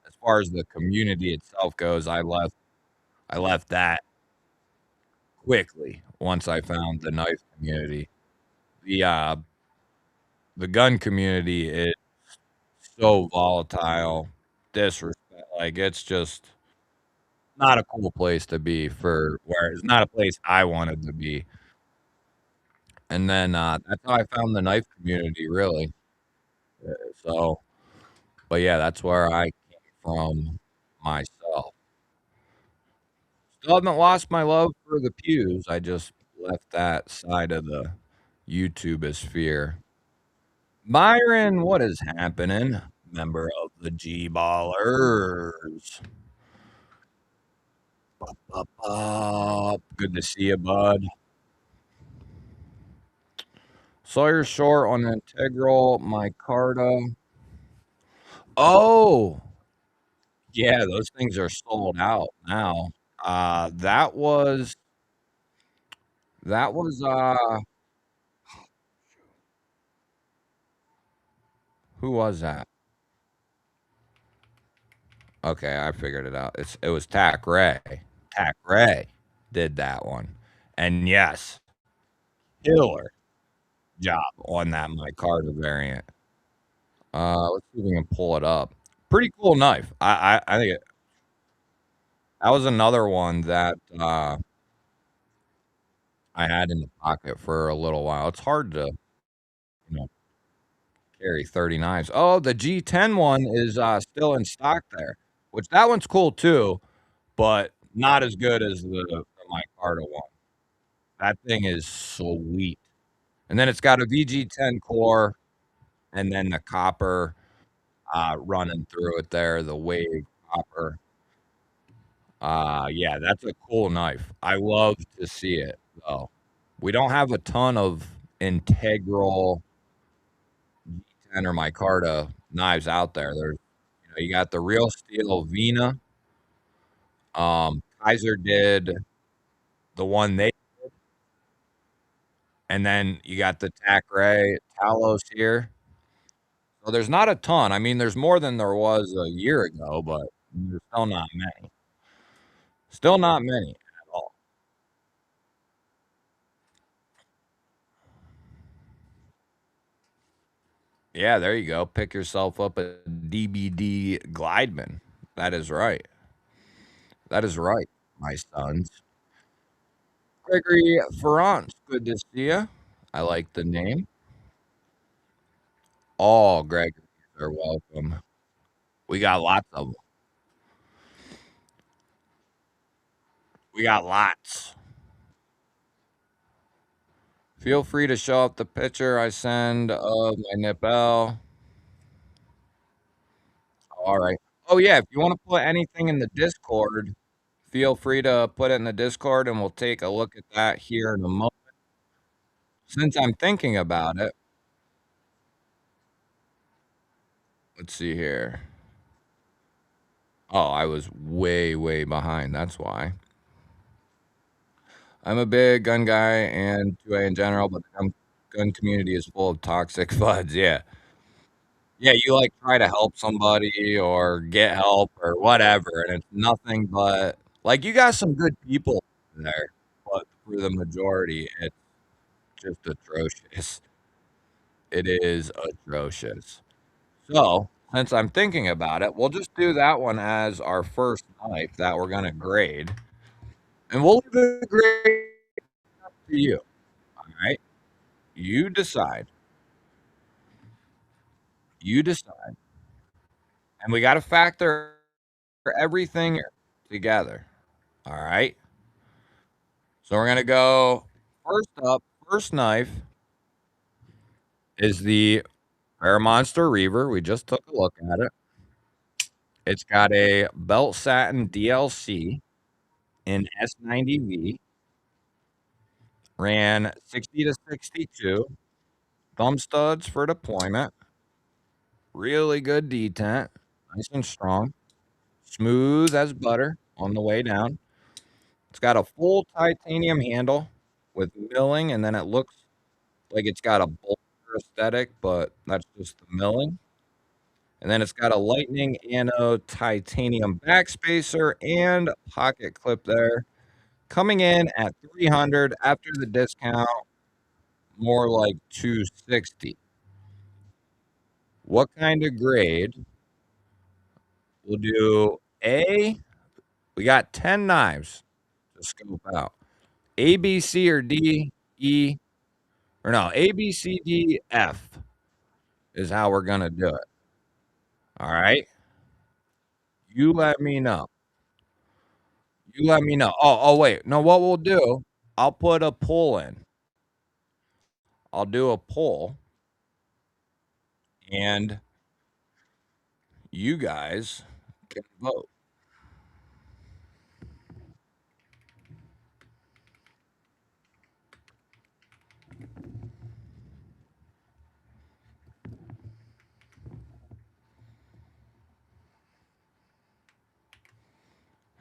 as far as the community itself goes, I left that quickly once I found the knife community. The gun community is so volatile, disrespect, like, it's just not a cool place to be, for where it's not a place I wanted to be. And then, that's how I found the knife community, really. So but yeah, that's where I came from myself. Still haven't lost my love for the pews, I just left that side of the YouTubosphere. Myron, what is happening? Member of the G Ballers. Up, up. Good to see you, bud. Sawyer Shore on Integral Micarta. Oh, yeah, those things are sold out now. Uh, that was that was who was that? Okay, I figured it out. It was Tack Ray. Tack Ray did that one. And yes, killer job on that micarta variant. Let's see if we can pull it up. Pretty cool knife. I think that was another one that I had in the pocket for a little while. It's hard to, you know, carry 30 knives. Oh, the G10 one is still in stock there, which that one's cool too, but not as good as the micarta one. That thing is sweet. And then it's got a VG10 core, and then the copper running through it there, the wave copper. Yeah, that's a cool knife. I love to see it though. We don't have a ton of integral G10 or micarta knives out there. You got the real steel Vina, Kaiser did the one they and then you got the Tacray Talos here. So there's not a ton. I mean, there's more than there was a year ago, but there's still not many. Still not many at all. Yeah, there you go. Pick yourself up a DBD Glideman. That is right. That is right, my sons. Gregory Ferrance, good to see you. I like the name. All Gregory's are welcome. We got lots of them. We got lots. Feel free to show up the picture I send of my nipple. All right. Oh, yeah, if you wanna put anything in the Discord, feel free to put it in the Discord, and we'll take a look at that here in a moment. Since I'm thinking about it, let's see here. Oh, I was way, way behind, that's why. I'm a big gun guy and 2A in general, but the gun community is full of toxic fuds, yeah. Yeah, you, like, try to help somebody or get help or whatever, and it's nothing but like, you got some good people there, but for the majority, it's just atrocious. It is atrocious. So, since I'm thinking about it, we'll just do that one as our first knife that we're gonna grade, and we'll leave the grade to you, alright? You decide. You decide. And we gotta factor everything together, alright? So we're gonna go first up, first knife is the Rare Monster Reaver. We just took a look at it. It's got a belt satin DLC in S90V, ran 60 to 62, thumb studs for deployment, really good detent, nice and strong, smooth as butter on the way down. It's got a full titanium handle with milling, and then it looks like it's got a bolster aesthetic, but that's just the milling. And then it's got a lightning anode titanium backspacer and a pocket clip there. Coming in at 300 after the discount, more like 260. What kind of grade? We'll do A. We got 10 knives to scope out. A, B, C, or D, E, or no, A, B, C, D, F is how we're gonna do it. All right? You let me know. You let me know. Wait. No, what we'll do, I'll put a poll in. I'll do a poll, and you guys can vote.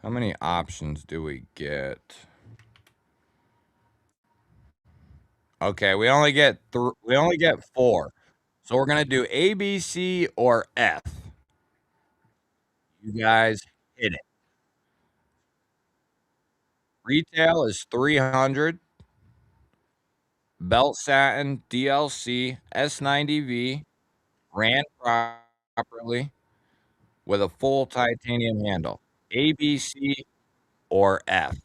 How many options do we get? Okay, we only get 4. So we're gonna do A, B, C, or F. You guys hit it. Retail is 300. Belt satin, DLC, S90V, ran properly with a full titanium handle. A, B, C, or F.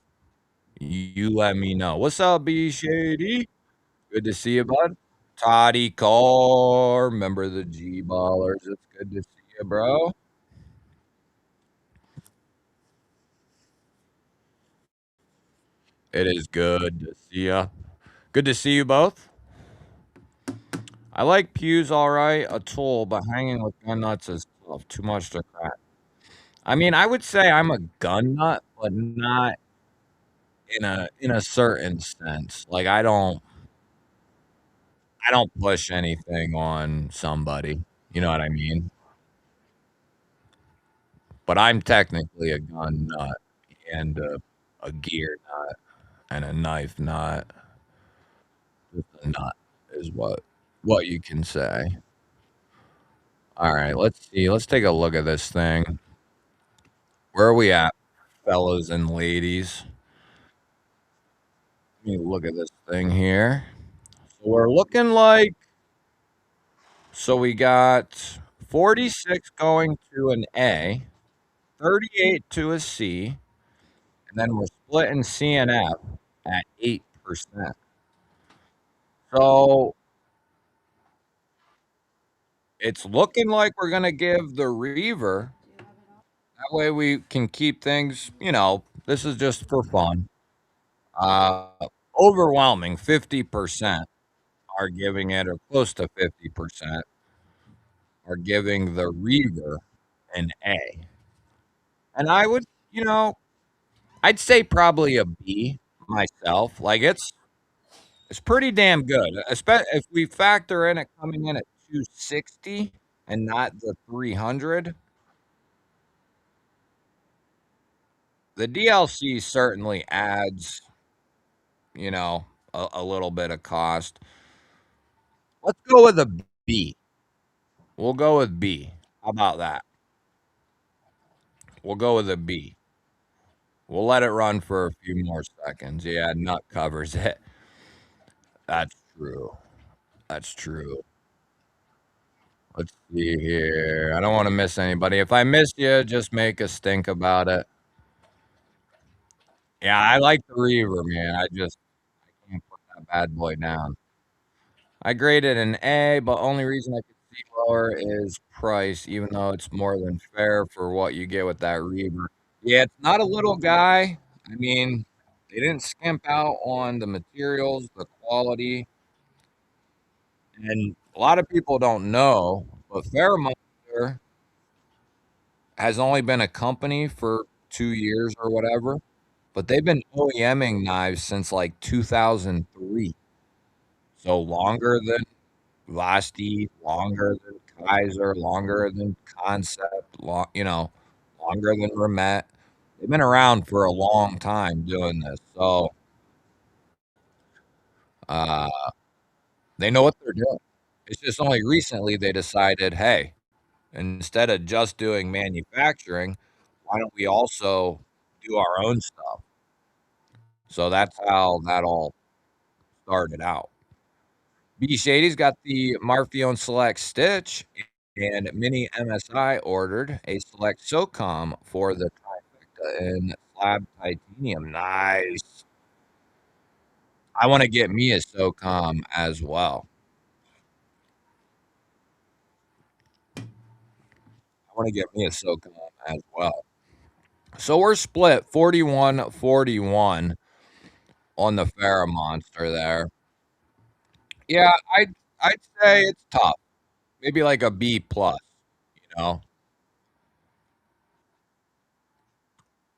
You let me know. What's up, B Shady? Good to see you, bud. Toddy Carr, member of the G Ballers. It's good to see you, bro. It is good to see you. Good to see you both. I like pews all right, a tool, but hanging with gun nuts is tough. Too much to crack. I mean, I would say I'm a gun nut, but not in a certain sense. Like I don't push anything on somebody. You know what I mean? But I'm technically a gun nut. and a gear knot and a knife knot. Just a knot is what you can say. All right, let's see. Let's take a look at this thing. Where are we at, fellows and ladies? Let me look at this thing here. So we're looking like so we got 46 going to an A, 38 to a C, and then we're splitting C and F at 8%. So it's looking like we're gonna give the Reaver. That way we can keep things, this is just for fun. Uh, Overwhelming 50% are giving it, or close to 50% are giving the Reaver an A. And I would, you know, I'd say probably a B myself. Like it's pretty damn good. Especially if we factor in it coming in at 260 and not the 300. The DLC certainly adds, a little bit of cost. Let's go with a B. We'll go with B. How about that? We'll go with a B. We'll let it run for a few more seconds. Yeah, nut covers it. That's true. That's true. Let's see here. I don't want to miss anybody. If I miss you, just make us think about it. Yeah, I like the Reaver, man. I can't put that bad boy down. I graded an A, but only reason I could see lower is price, even though it's more than fair for what you get with that Reaver. Yeah, it's not a little guy. I mean, they didn't skimp out on the materials, the quality, and a lot of people don't know, but Fairmonster has only been a company for 2 years or whatever, but they've been OEMing knives since like 2003. So longer than Vasti, longer than Kaiser, longer than Concept, longer than Remet. They've been around for a long time doing this. So uh, they know what they're doing. It's just only recently they decided, hey, instead of just doing manufacturing, why don't we also do our own stuff? So that's how that all started out. B Shady's got the Marfione Select Stitch, and Mini MSI ordered a Select SOCOM for the trifecta in slab titanium. Nice. I want to get me a SOCOM as well. I want to get me a SOCOM as well. So we're split 41-41 on the Farrah Monster there. Yeah, I'd say it's tough. Maybe like a B plus, you know.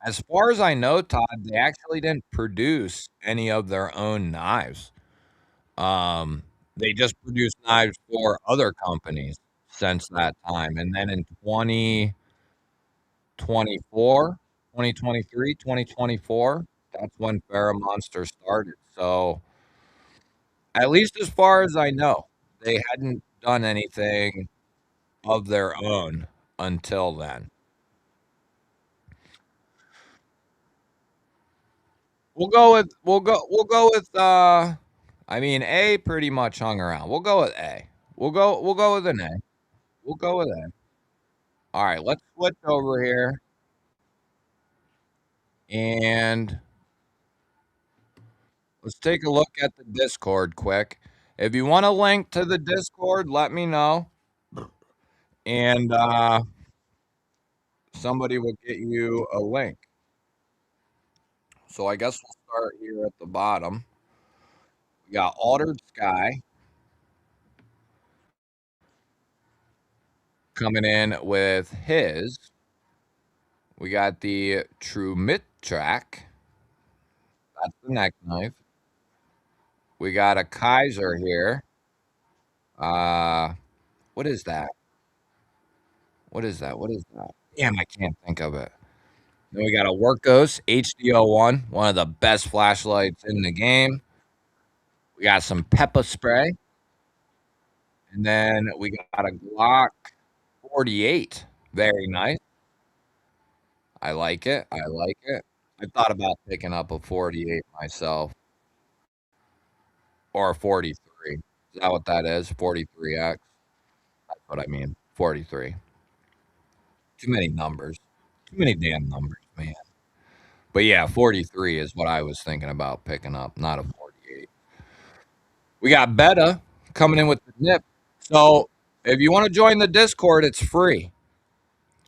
As far as I know, Todd, they actually didn't produce any of their own knives. They just produced knives for other companies since that time. And then in 2024, 2023, 2024, that's when Farrah Monster started. So at least as far as I know, they hadn't done anything of their own until then. We'll go with I mean A pretty much hung around. We'll go with A. We'll go with an A. We'll go with A. All right, let's switch over here and let's take a look at the Discord quick. If you want a link to the Discord, let me know and somebody will get you a link. So I guess we'll start here at the bottom. We got Altered Sky coming in with his. We got the True Track. That's the neck knife. We got a Kaiser here. Uh, what is that? What is that? What is that? Damn, I can't think of it. Then we got a Workos HDO1, one of the best flashlights in the game. We got some pepper spray, and then we got a Glock 48. Very nice. I like it. I like it. I thought about picking up a 48 myself or a 43. Is that what that is? 43X. That's what I mean. 43. Too many numbers. Too many damn numbers, man. But yeah, 43 is what I was thinking about picking up, not a 48. We got Beta coming in with the nip. So if you want to join the Discord, it's free.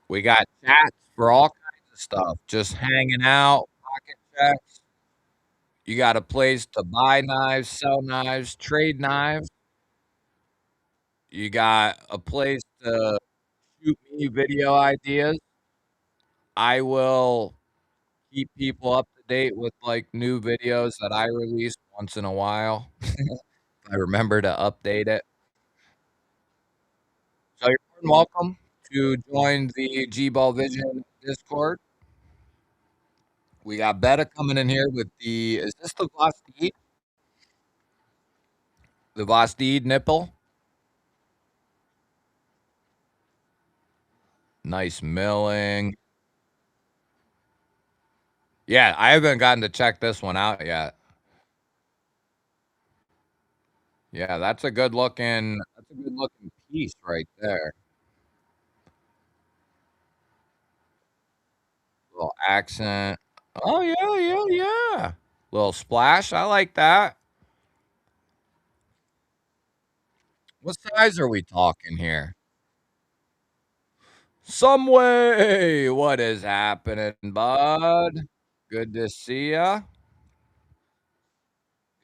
We got chats for all kinds of stuff, just hanging out, pocket checks. You got a place to buy knives, sell knives, trade knives. You got a place to shoot me video ideas. I will keep people up to date with like new videos that I release once in a while. I remember to update it. So you're more than welcome to join the GBall Vision Discord. We got Beta coming in here with the is this the Vosteed? The Vosteed nipple? Nice milling. Yeah, I haven't gotten to check this one out yet. Yeah, that's a good looking piece right there. Little accent. Oh yeah, yeah, yeah. Little splash. I like that. What size are we talking here? Some way. What is happening, bud? Good to see ya.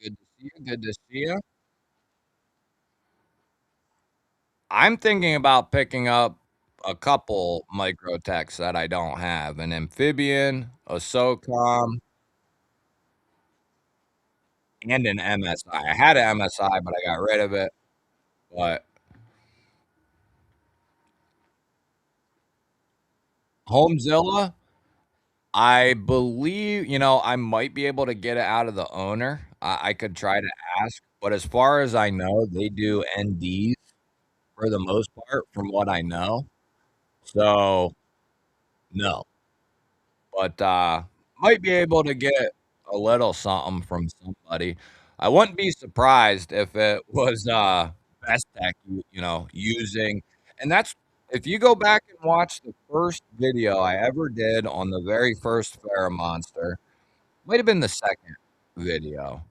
Good to see you. Good to see you. I'm thinking about picking up a couple microtechs that I don't have. An amphibian, a SOCOM, and an MSI. I had an MSI, but I got rid of it. But Homezilla, I believe, I might be able to get it out of the owner. I could try to ask, but as far as I know, they do NDs for the most part, from what I know. So no, but might be able to get a little something from somebody. I wouldn't be surprised if it was Best Tech, using, and that's if you go back and watch the first video I ever did on the very first Monster, might have been the second video,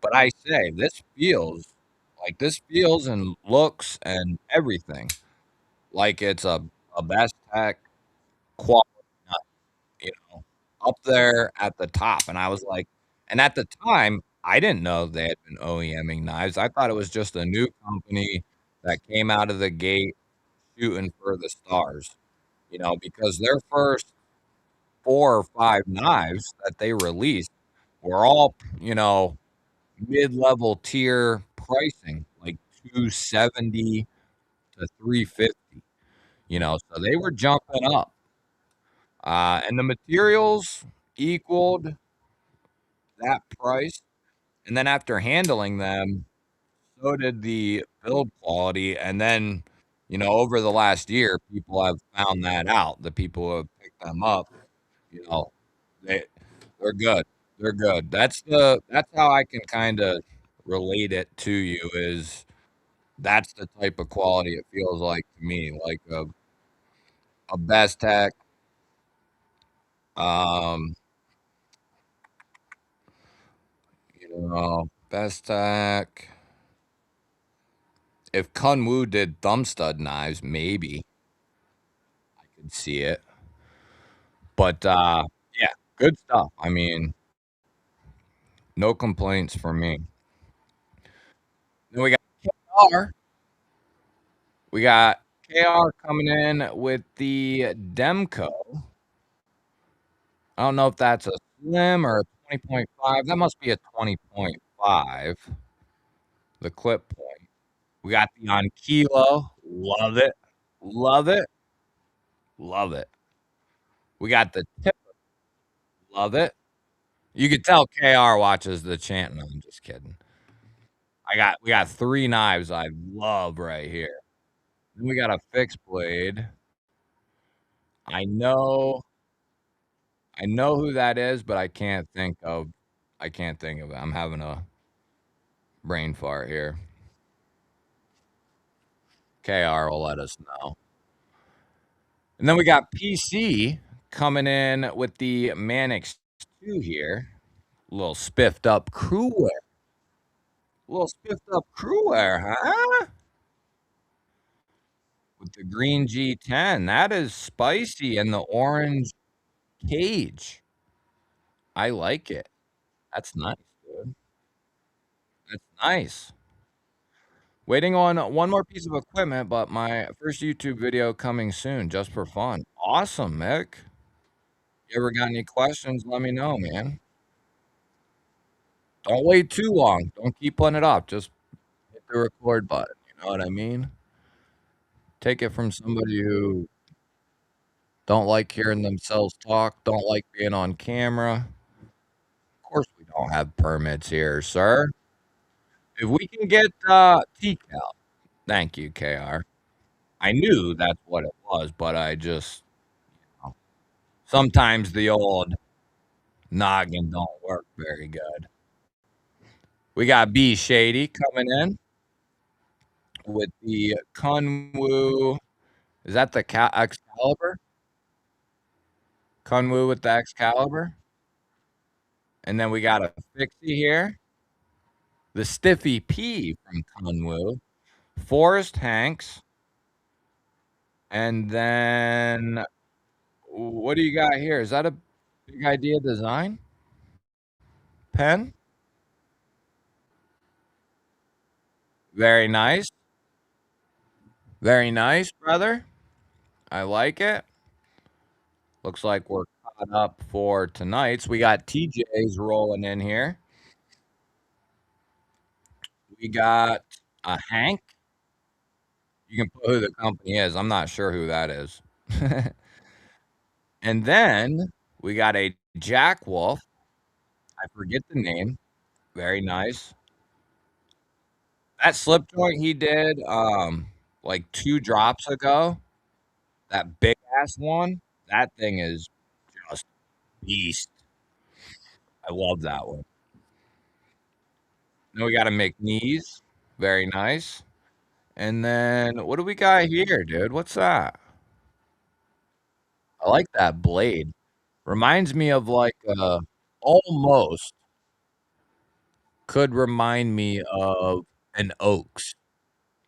but I say this feels and looks and everything like it's a Best Tech quality, you know, up there at the top. And I was like, and at the time, I didn't know they had been OEMing knives. I thought it was just a new company that came out of the gate shooting for the stars, because their first 4 or 5 knives that they released were all, mid-level tier pricing, like 270 to 350, so they were jumping up. And the materials equaled that price, and then after handling them, so did the build quality, and then, over the last year, people have found that out. The people who have picked them up, you know, they they're good. They're good. That's how I can kinda relate it to you is that's the type of quality it feels like to me, like a Best Tech, um, Best Tech. If Kunwu did thumb stud knives, maybe I could see it. But yeah, good stuff. I mean, no complaints from me. Then we got KR. We got KR coming in with the Demco. I don't know if that's a slim or a 20.5. That must be a 20.5. The clip point. We got the on kilo. Love it. Love it. Love it. We got the tip. love it. You could tell KR watches the chant. No, I'm just kidding. We got 3 knives I love right here. Then we got a fixed blade. I know I know who that is, but I can't think of it. I'm having a brain fart here. KR will let us know. And then we got PC coming in with the Manix 2 here. A little spiffed up crew wear. A little spiffed up crew wear, huh? With the green G10. That is spicy and the orange cage. I like it. That's nice, dude. That's nice. Waiting on one more piece of equipment, but my first YouTube video coming soon just for fun. Awesome, Mick. You ever got any questions? Let me know, man. Don't wait too long. Don't keep putting it off. Just hit the record button. You know what I mean? Take it from somebody who don't like hearing themselves talk, don't like being on camera. Of course, we don't have permits here, sir. If we can get TCAL, thank you, KR. I knew that's what it was, but I just sometimes the old noggin don't work very good. We got B Shady coming in with the Kunwu. Is that the Excalibur? Kunwu with the Excalibur. And then we got a Fixie here. The Stiffy P from Kunwu. Forrest Hanks. And then what do you got here? Is that a big idea design? Pen? Very nice. Very nice, brother. I like it. Looks like we're caught up for tonight's. We got TJ's rolling in here. We got a Hank. You can put who the company is. I'm not sure who that is. And then we got a Jack Wolf. I forget the name. Very nice. That slip joint he did like 2 drops ago, that big ass one, that thing is just beast. I love that one. Then we got a McNeese. Very nice. And then what do we got here, dude? What's that? I like that blade. Reminds me of like almost could remind me of an Oaks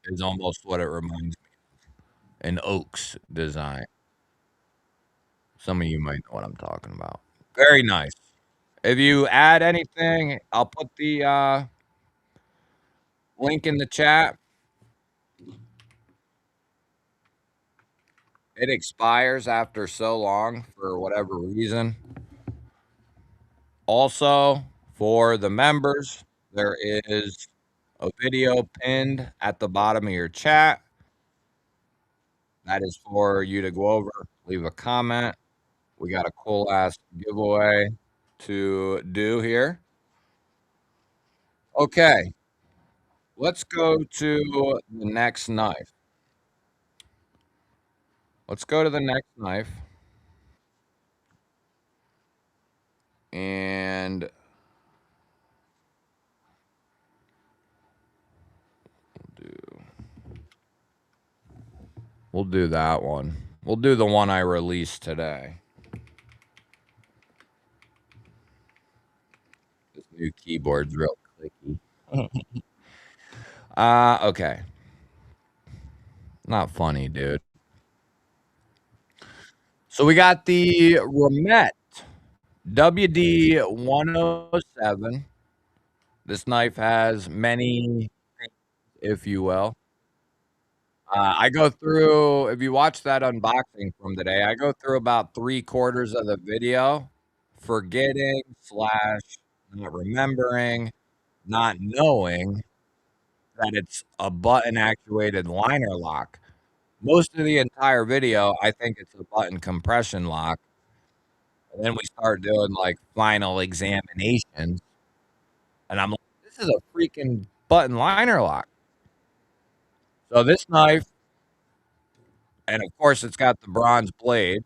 is almost what it reminds me. An Oaks design. Some of you might know what I'm talking about. Very nice. If you add anything, I'll put the link in the chat. It expires after so long for whatever reason. Also, for the members, there is a video pinned at the bottom of your chat. That is for you to go over, leave a comment. We got a cool ass giveaway to do here. Okay, let's go to the next knife. Let's go to the next knife. And we'll do that one. We'll do the one I released today. This new keyboard's real clicky. Okay. Not funny, dude. So we got the Ramet WD-107. This knife has many, if you will. I go through, if you watch that unboxing from today, I go through about 3/4 of the video, forgetting slash not remembering, not knowing that it's a button actuated liner lock. Most of the entire video, I think it's a button compression lock. And then we start doing, like, final examinations, and I'm like, "This is a freaking button liner lock." So this knife and, of course, it's got the bronze blade.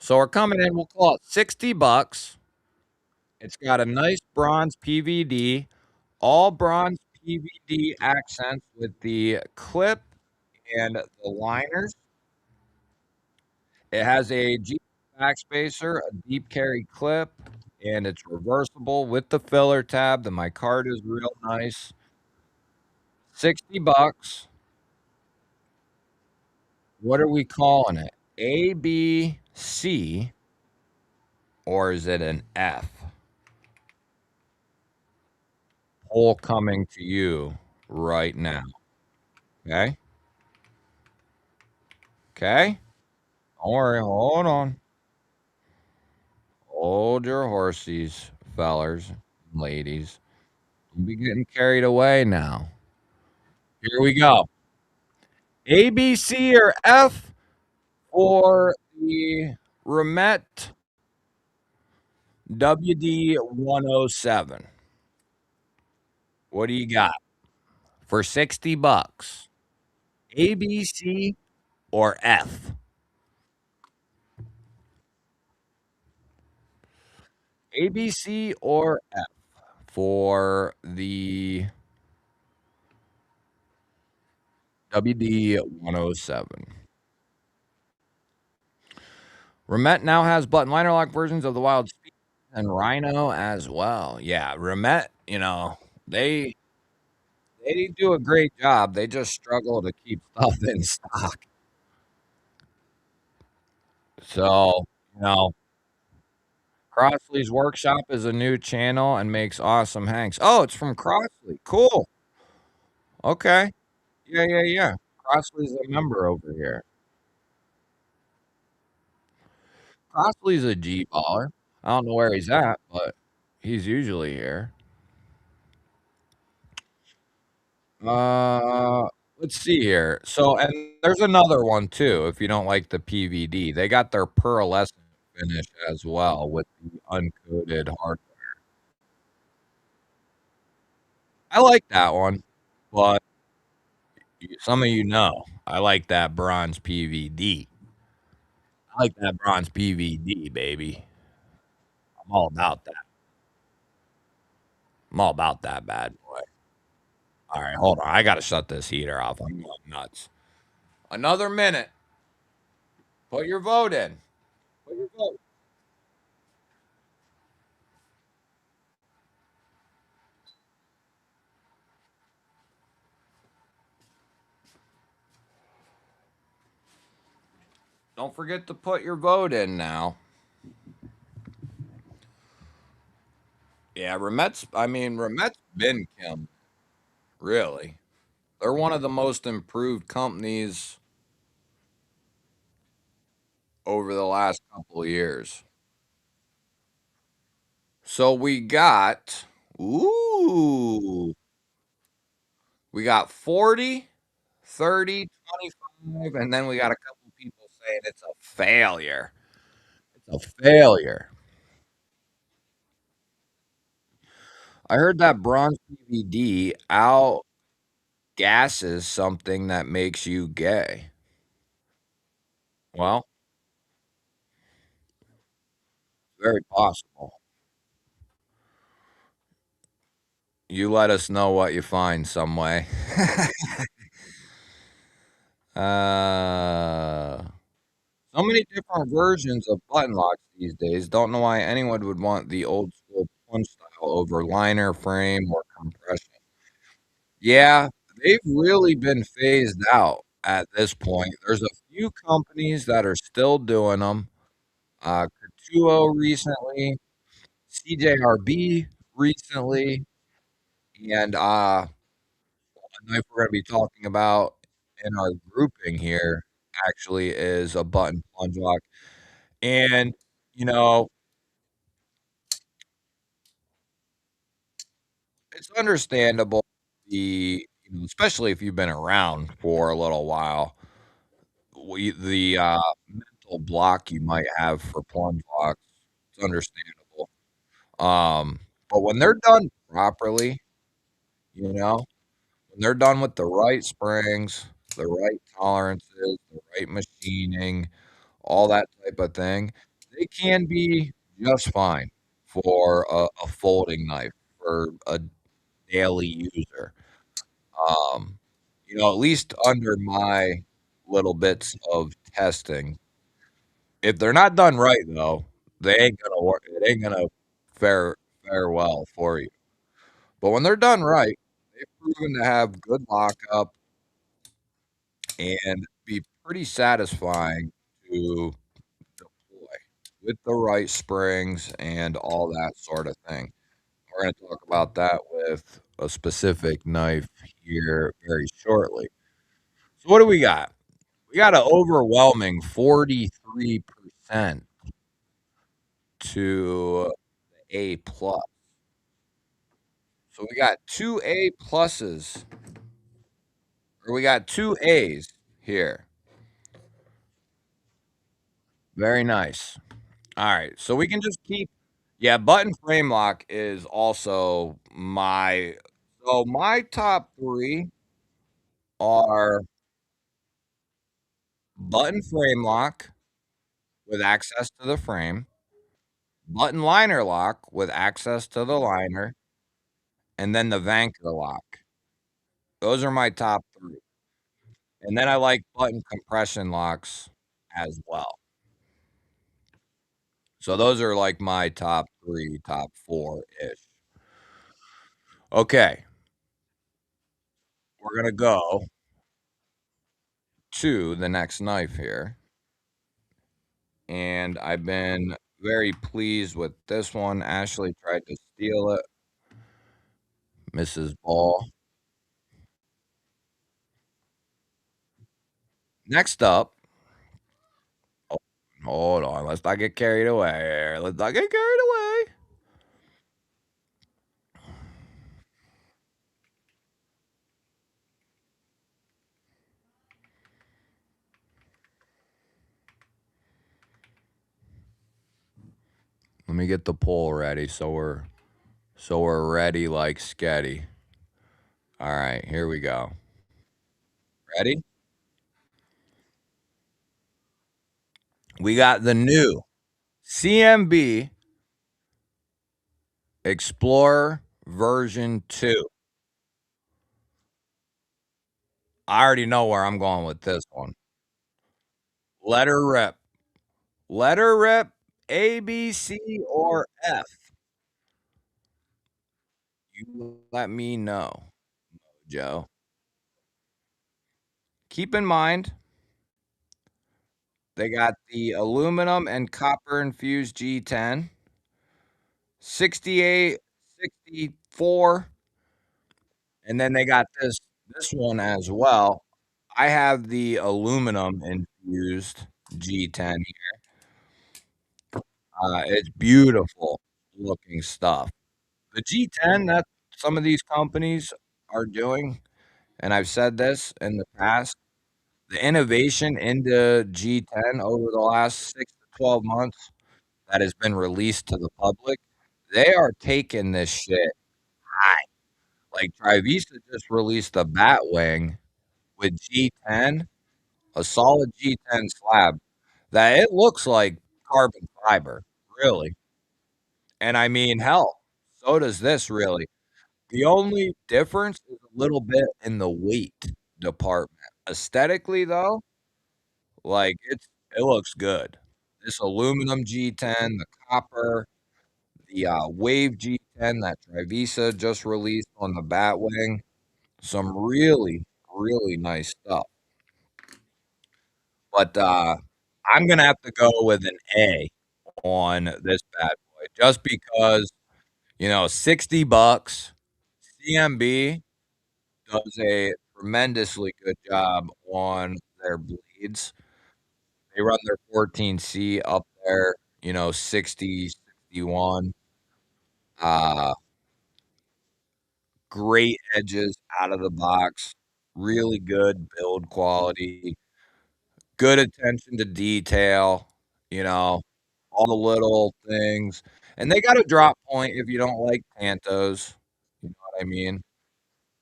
So we're coming in, we'll call it 60 bucks. It's got a nice bronze PVD, all bronze PVD accents with the clip and the liners. It has a G backspacer, a deep carry clip, and it's reversible with the filler tab. The micarta is real nice. 60 bucks. What are we calling it? A, B, C, or is it an F? Poll coming to you right now. Okay? Okay? Don't worry. Hold on. Hold your horses, fellers, ladies. Don't be getting carried away now. Here we go. A, B, C, or F for the Remet WD-107. What do you got for 60 bucks? A, B, C, or F? A, B, C, or F for the WD-107. Remet now has button liner lock versions of the Wild Speed and Rhino as well. Yeah, Remet, they do a great job. They just struggle to keep stuff in stock. So, you know, Crossley's Workshop is a new channel and makes awesome hanks. Oh, it's from Crossley. Cool. Okay. Yeah, yeah, yeah. Crossley's a member over here. Crossley's a G baller. I don't know where he's at, but he's usually here. Uh, let's see here. So, and there's another one too, if you don't like the PVD. They got their pearlescent finish as well with the uncoated hard. I like that one, but some of you know, I like that bronze PVD. I like that bronze PVD, baby. I'm all about that. I'm all about that bad boy. All right, hold on. I gotta shut this heater off. I'm going nuts. Another minute. Put your vote in. Put your vote. Don't forget to put your vote in now. Yeah, Remet's been Kim, really. They're one of the most improved companies over the last couple of years. So ooh, we got 40, 30, 25, and then we got a couple people saying it's a failure. It's a failure. I heard that bronze PVD outgasses something that makes you gay. Well, very possible. You let us know what you find some way. uh, so many different versions of button locks these days. Don't know why anyone would want the old school punch style over liner frame or compression. Yeah, they've really been phased out at this point. There's a few companies that are still doing them. Katuo recently, CJRB recently, and the knife we're gonna be talking about in our grouping here actually is a button plunge lock. And, you know, it's understandable especially if you've been around for a little while, the mental mental block you might have for plunge locks. It's understandable. But when they're done properly, you know, when they're done with the right springs, the right tolerances, the right machining, all that type of thing, they can be just fine for a folding knife for a daily user. Um, at least under my little bits of testing. If they're not done right, though, they ain't gonna work. It ain't gonna fare fare well for you. But when they're done right, they've proven to have good lockup and be pretty satisfying to deploy with the right springs and all that sort of thing. We're going to talk about that with a specific knife here very shortly. So what do we got? We got an overwhelming 43% to A plus. So we got two A pluses, or we got two A's here. Very nice. All right, so we can just keep. Yeah, button frame lock is also my. So my top three are button frame lock with access to the frame, button liner lock with access to the liner, and then the Vanker lock. Those are my top three. And then I like button compression locks as well. So those are like my top three, top four ish. Okay, we're gonna go to the next knife here. And I've been very pleased with this one. Ashley tried to steal it. Mrs. Ball. Next up, oh, hold on. Let's not get carried away here. Let's not get carried away. Let me get the poll ready so we're ready like sketty. All right, here we go. Ready? We got the new CMB Explorer version 2. I already know where I'm going with this one. Let her rip. Let her rip. A, B, C, or F. You let me know, Joe. Keep in mind, they got the aluminum and copper infused G10, 68, 64, and then they got this one as well. I have the aluminum infused G10 here. It's beautiful looking stuff. The G10 that some of these companies are doing, and I've said this in the past, the innovation into G10 over the last 6 to 12 months that has been released to the public, they are taking this shit high. Like, Trivisa just released a Batwing with G10, a solid G10 slab that it looks like carbon fiber, really. And I mean, hell, so does this really. The only difference is a little bit in the weight department. Aesthetically, though, like, it looks good. This aluminum G10, the copper, the, Wave G10 that Trivisa just released on the Batwing, some really, really nice stuff. But, I'm gonna have to go with an A on this bad boy just because, 60 bucks, CMB does a tremendously good job on their bleeds. They run their 14C up there, 60, 61. Uh, Great edges out of the box, really good build quality, good attention to detail, you know, all the little things, and they got a drop point if you don't like Tantos, you know what I mean?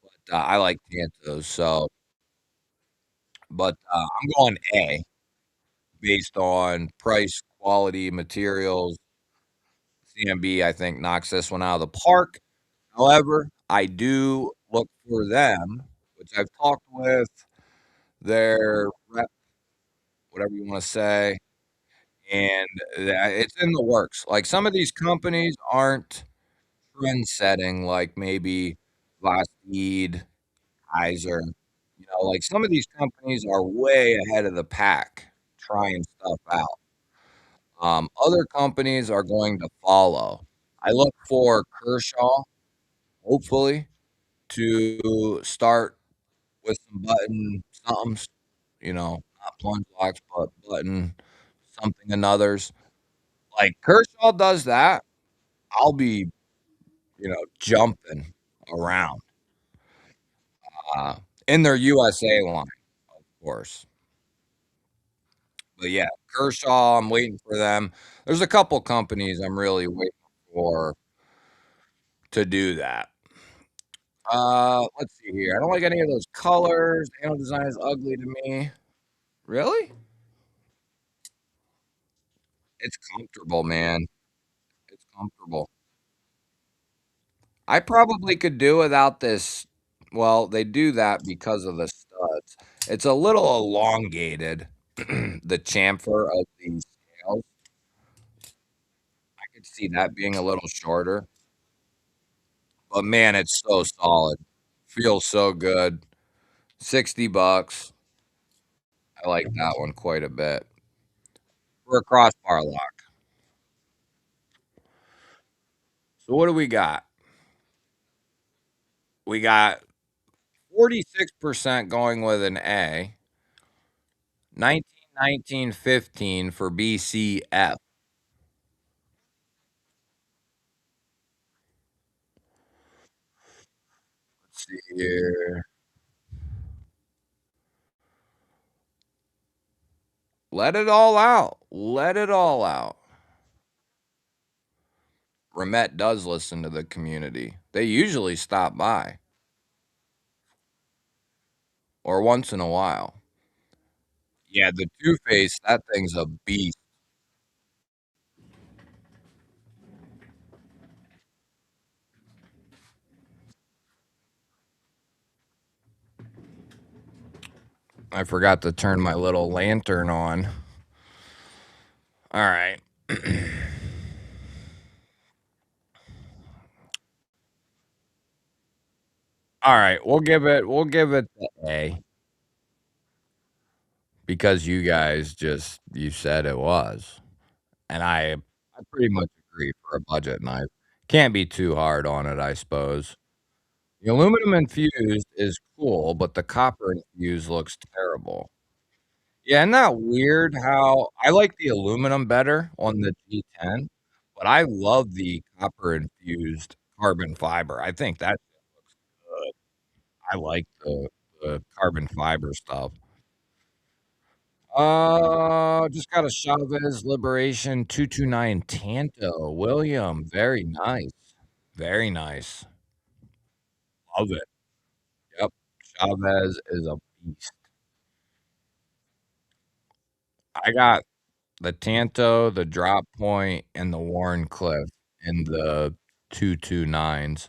But, I like Tantos, so but, I'm going A based on price, quality, materials. CMB, I think, knocks this one out of the park. However, I do look for them, which I've talked with their rep, whatever you wanna say, and that it's in the works. Like, some of these companies aren't trend-setting like maybe Lockheed, Kaiser, you know, like, some of these companies are way ahead of the pack trying stuff out. Other companies are going to follow. I look for Kershaw, hopefully, to start with some button somethings, you know, not plunge locks, but button something and others. Like, Kershaw does that, I'll be, you know, jumping around, uh, in their USA line, of course. But, yeah, Kershaw, I'm waiting for them. There's a couple companies I'm really waiting for to do that. Let's see here. I don't like any of those colors. The handle design is ugly to me. Really? It's comfortable, man. It's comfortable. I probably could do without this. Well, they do that because of the studs. It's a little elongated, the chamfer of these scales. I could see that being a little shorter, but man, it's so solid. Feels so good. 60 bucks. I like that one quite a bit. For a crossbar lock. So what do we got? We got 46% going with an A, 19, 19, 15 for BCF. Let's see here. Let it all out. Let it all out. Ramet does listen to the community. They usually stop by, or once in a while. Yeah, the Two Face, that thing's a beast. I forgot to turn my little lantern on. All right. All right, we'll give it the A because you guys just you said it was. And I pretty much agree for a budget knife. Can't be too hard on it, I suppose. The aluminum infused is cool, but the copper infused looks terrible. Yeah, isn't that weird how I like the aluminum better on the G10, but I love the copper infused carbon fiber. I think that looks good. I like the carbon fiber stuff. Just got a Chavez Liberation 229 Tanto. William, very nice. Very nice. Love it. Yep. Chavez is a beast. I got the Tanto, the Drop Point, and the Warncliffe in the 229s.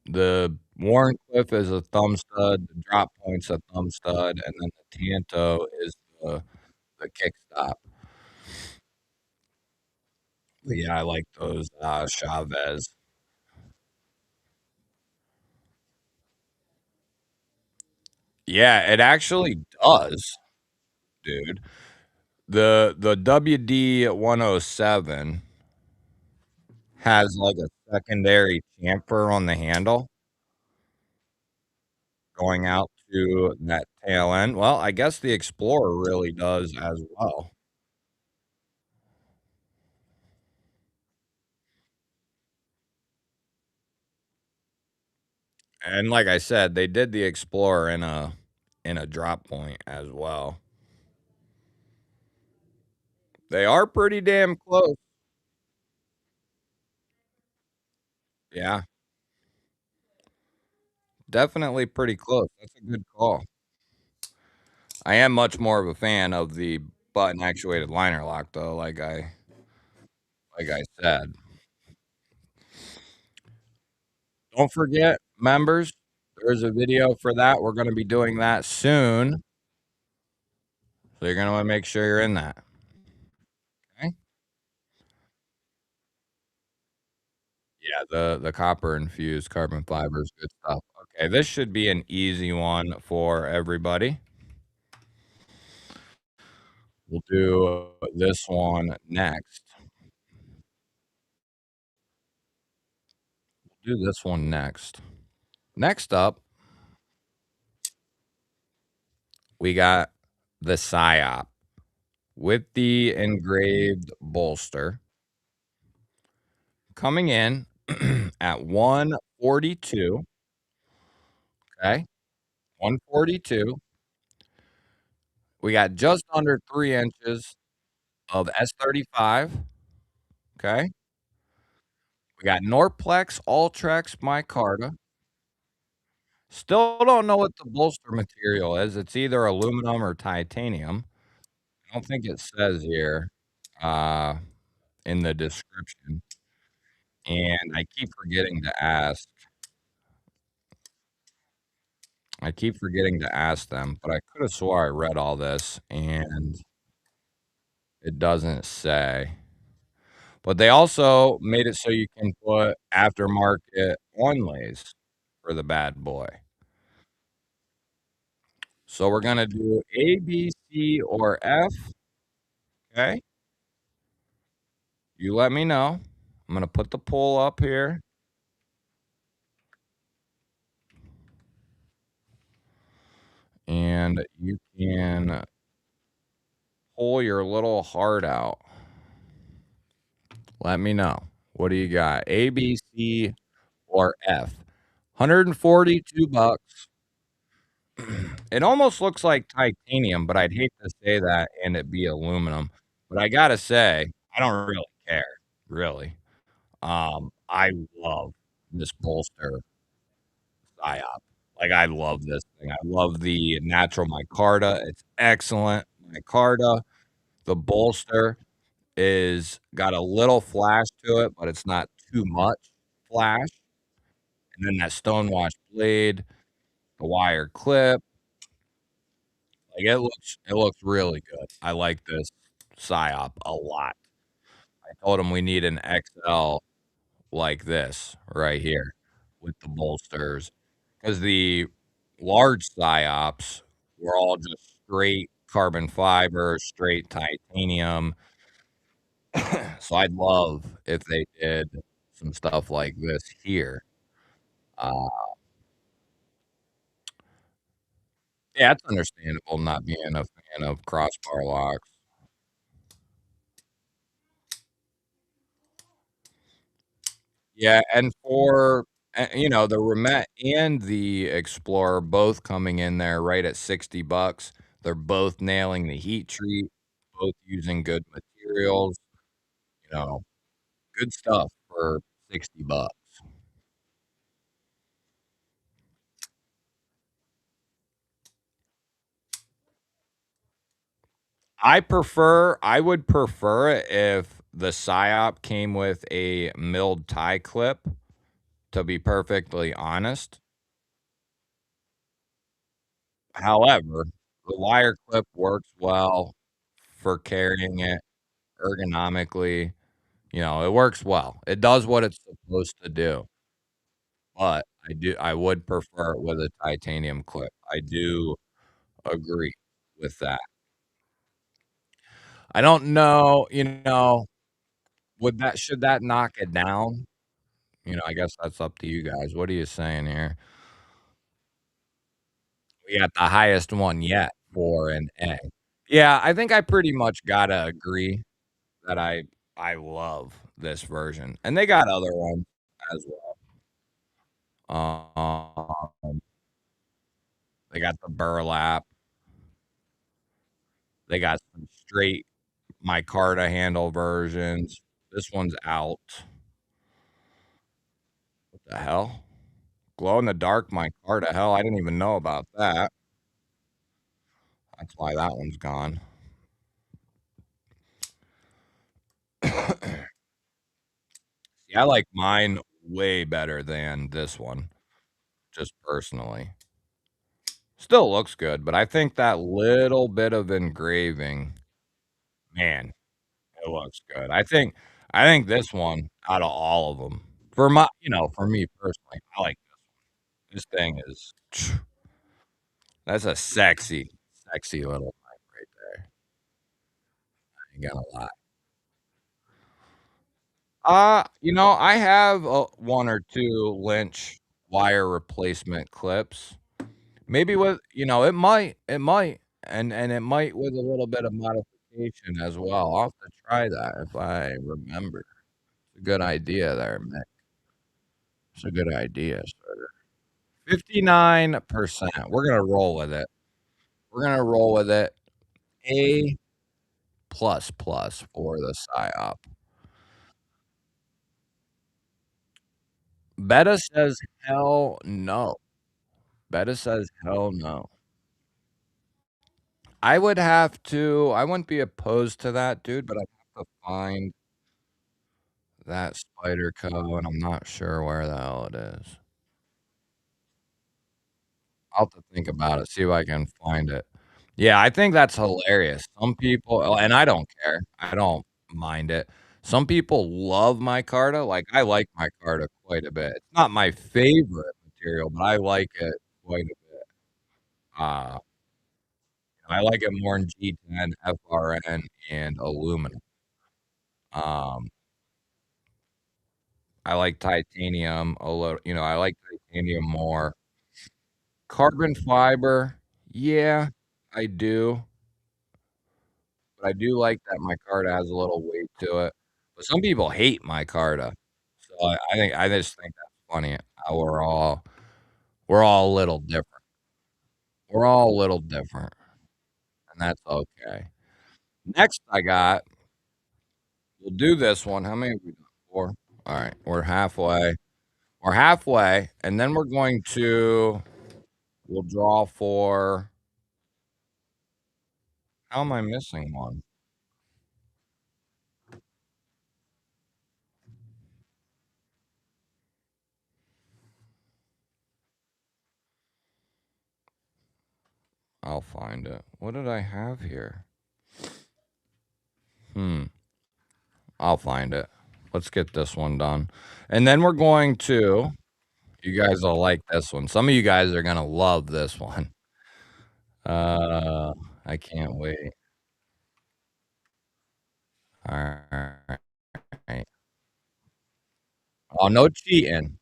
The Warncliffe is a thumb stud, the Drop Point's a thumb stud, and then the Tanto is the kickstop. But yeah, I like those Chavez. Yeah, it actually does, dude. The WD-107 has, like, a secondary chamfer on the handle going out to that tail end. Well, I guess the Explorer really does as well. And like I said, they did the Explorer in a drop point as well. They are pretty damn close. Yeah, definitely pretty close. That's a good call. I am much more of a fan of the button actuated liner lock though, like I said. Don't forget, members, there's a video for that. We're gonna be doing that soon. So you're gonna wanna make sure you're in that. Okay? Yeah, the copper infused carbon fiber is good stuff. Okay, this should be an easy one for everybody. We'll do this one next. Do this one next. Next up, we got the PSYOP with the engraved bolster coming in at 142, okay? 142. We got just under 3 inches of S35, okay? We got Norplex Ultrex micarta. Still don't know what the bolster material is. It's either aluminum or titanium. I don't think it says here, uh, in the description, and I keep forgetting to ask them, but I coulda swore I read all this, and it doesn't say. But they also made it so you can put aftermarket onlays for the bad boy. So we're gonna do A, B, C, or F, okay? You let me know. I'm gonna put the poll up here, and you can pull your little heart out. Let me know. What do you got? A, B, C, or F? 142 bucks. It almost looks like titanium, but I'd hate to say that and it be aluminum. But I gotta say, I don't really care, really. I love this bolster PSYOP. Like, I love this thing. I love the natural micarta. It's excellent micarta. The bolster is got a little flash to it, but it's not too much flash. And then that stonewashed blade, the wire clip, like, it looks really good. I like this PSYOP a lot. I told him we need an XL like this right here with the bolsters, because the large PSYOPs were all just straight carbon fiber, straight titanium. So I'd love if they did some stuff like this here. Uh, yeah, it's understandable not being a fan of crossbar locks. Yeah, and the Remette and the Explorer both coming in there right at 60 bucks. They're both nailing the heat treat, both using good materials, you know, good stuff for 60 bucks. I would prefer it if the PSYOP came with a milled tie clip, to be perfectly honest. However, the wire clip works well for carrying it ergonomically. It works well. It does what it's supposed to do, but I would prefer it with a titanium clip. I do agree with that. I don't know, should that knock it down? I guess that's up to you guys. What are you saying here? We got the highest one yet for an A. Yeah, I think I pretty much gotta agree that I love this version, and they got other ones as well. They got the burlap. They got some straight micarta handle versions. This one's out. What the hell? Glow in the dark micarta. Hell, I didn't even know about that. That's why that one's gone. Yeah, I like mine way better than this one, just personally. Still looks good, but I think that little bit of engraving, man, it looks good. I think this one out of all of them, for my for me personally, I like this thing is that's a sexy, sexy little knife right there. I ain't gonna lie. I have, 1 or 2 Lynch wire replacement clips. Maybe with it might, and it might with a little bit of modification as well. I'll have to try that if I remember. It's a good idea there, Mick. It's a good idea, sir. 59%. We're gonna roll with it. We're gonna roll with it. A plus plus for the PSYOP. Beta says hell no. Beta says hell no. I wouldn't be opposed to that, dude, but I'd have to find that Spyderco, and I'm not sure where the hell it is. I'll have to think about it, see if I can find it. Yeah, I think that's hilarious. Some people and I don't care. I don't mind it. Some people love micarta, like, I like micarta quite a bit. It's not my favorite material, but I like it quite a bit. Uh, I like it more in G10, FRN, and aluminum. Um, I like titanium a little I like titanium more. Carbon fiber, yeah, I do, but I do like that micarta has a little weight to it. But some people hate micarta, so I just think that's funny how we're all a little different. We're all a little different, and that's okay. Next I got we'll do this one. How many have we done? 4? Alright, we're halfway. We're halfway, and then we'll draw for how am I missing one? I'll find it. What did I have here? Hmm. I'll find it. Let's get this one done. And then we're going to you guys will like this one. Some of you guys are gonna love this one. Uh, I can't wait. Alright. Oh, no cheating.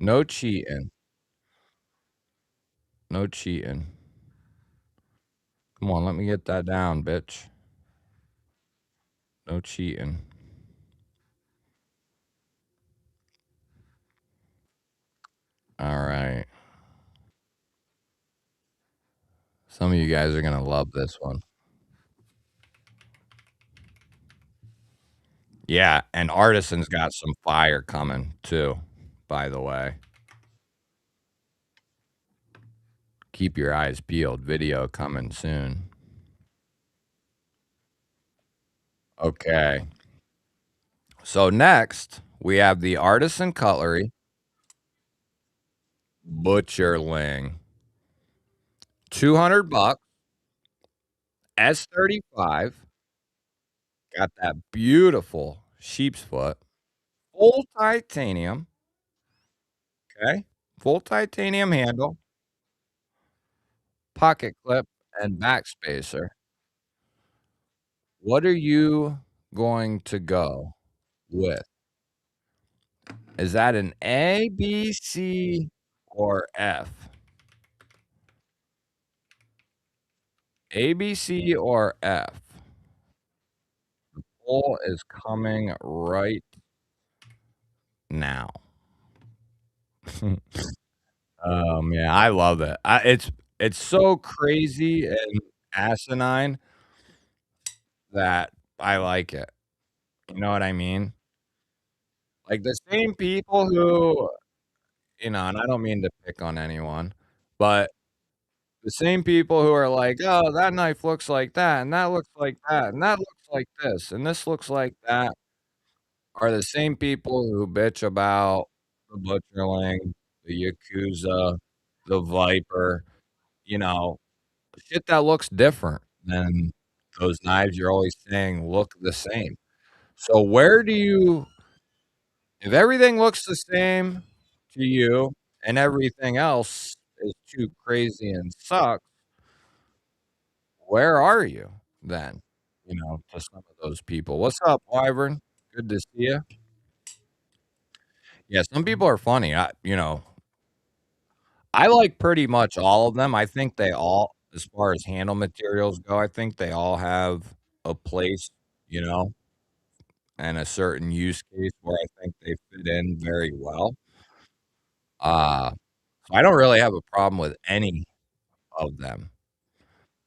No cheating. No cheating. Come on, let me get that down, bitch. No cheating. Alright. Some of you guys are gonna love this one. Yeah, and Artisan's got some fire coming too, by the way. Keep your eyes peeled. Video coming soon. Okay. So next, we have the Artisan Cutlery Butcherling. 200 bucks, S35, got that beautiful sheep's foot, full titanium, okay? Full titanium handle, pocket clip, and back spacer. What are you going to go with? Is that an A, B, C, or F? A, B, C, or F? Poll is coming right now. Yeah, I love it. It's so crazy and asinine that I like it. You know what I mean? Like, the same people who and I don't mean to pick on anyone, but the same people who are like, "Oh, that knife looks like that, and that looks like that, and that looks like this, and this looks like that," are the same people who bitch about the Butcherling, the Yakuza, the Viper, you know, shit that looks different than those knives you're always saying look the same. So where do you if everything looks the same to you and everything else is too crazy and sucks, where are you then? To some of those people. "What's up, Wyvern? Good to see you." Yeah, some people are funny. I like pretty much all of them. I think they all as far as handle materials go, I think they all have a place, you know, and a certain use case where I think they fit in very well. Uh, so I don't really have a problem with any of them.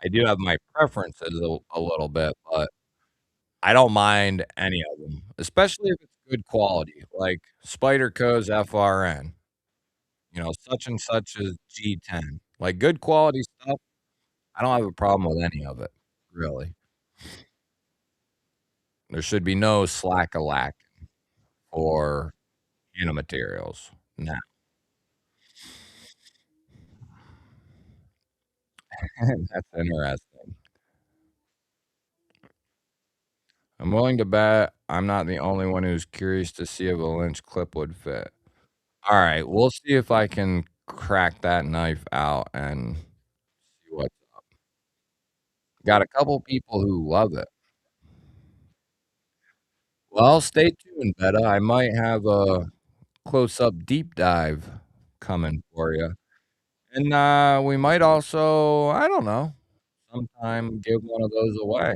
I do have my preferences a little bit, but I don't mind any of them, especially if it's good quality, like Spyderco's FRN, such and such as G10. Like, good quality stuff, I don't have a problem with any of it, really. There should be no slack-a-lack for materials. No. That's interesting. I'm willing to bet I'm not the only one who's curious to see if a Lynch clip would fit. Alright, we'll see if I can crack that knife out and see what got a couple people who love it. Well, stay tuned, Betta. I might have a close-up deep dive coming for you. And, we might also, I don't know, sometime give one of those away.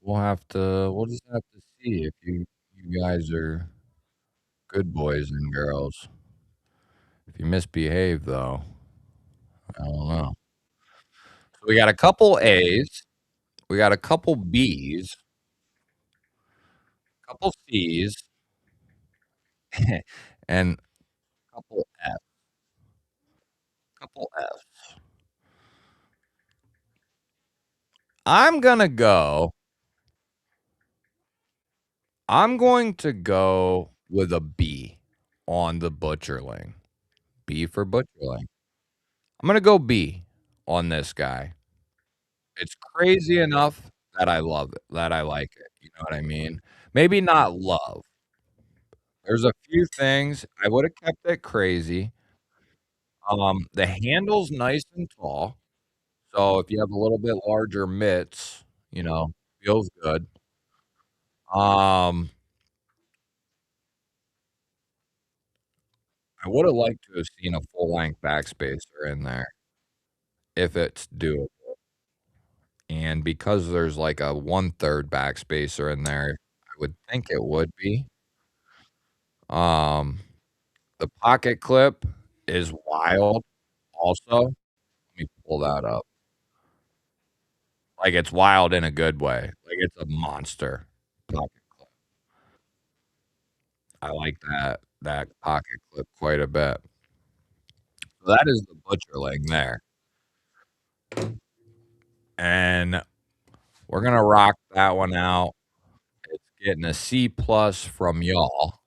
We'll just have to see if you guys are good boys and girls. If you misbehave, though, I don't know. So we got a couple A's, we got a couple B's, couple C's, and couple F couple F's. I'm gonna go I'm going to go with a B on the Butcherling. B for Butcherling. I'm gonna go B on this guy. It's crazy enough that I love it, that I like it, you know what I mean? Maybe not love. There's a few things I woulda kept it crazy. The handle's nice and tall, so if you have a little bit larger mitts, feels good. Um, I woulda liked to have seen a full-length backspacer in there if it's doable, and because there's, like, a 1/3 backspacer in there, I would think it would be. Um, the pocket clip is wild also. Let me pull that up. Like, it's wild in a good way. Like, it's a monster pocket clip. I like that pocket clip quite a bit. So that is the Butcherling there, and we're gonna rock that one out. It's getting a C plus from y'all,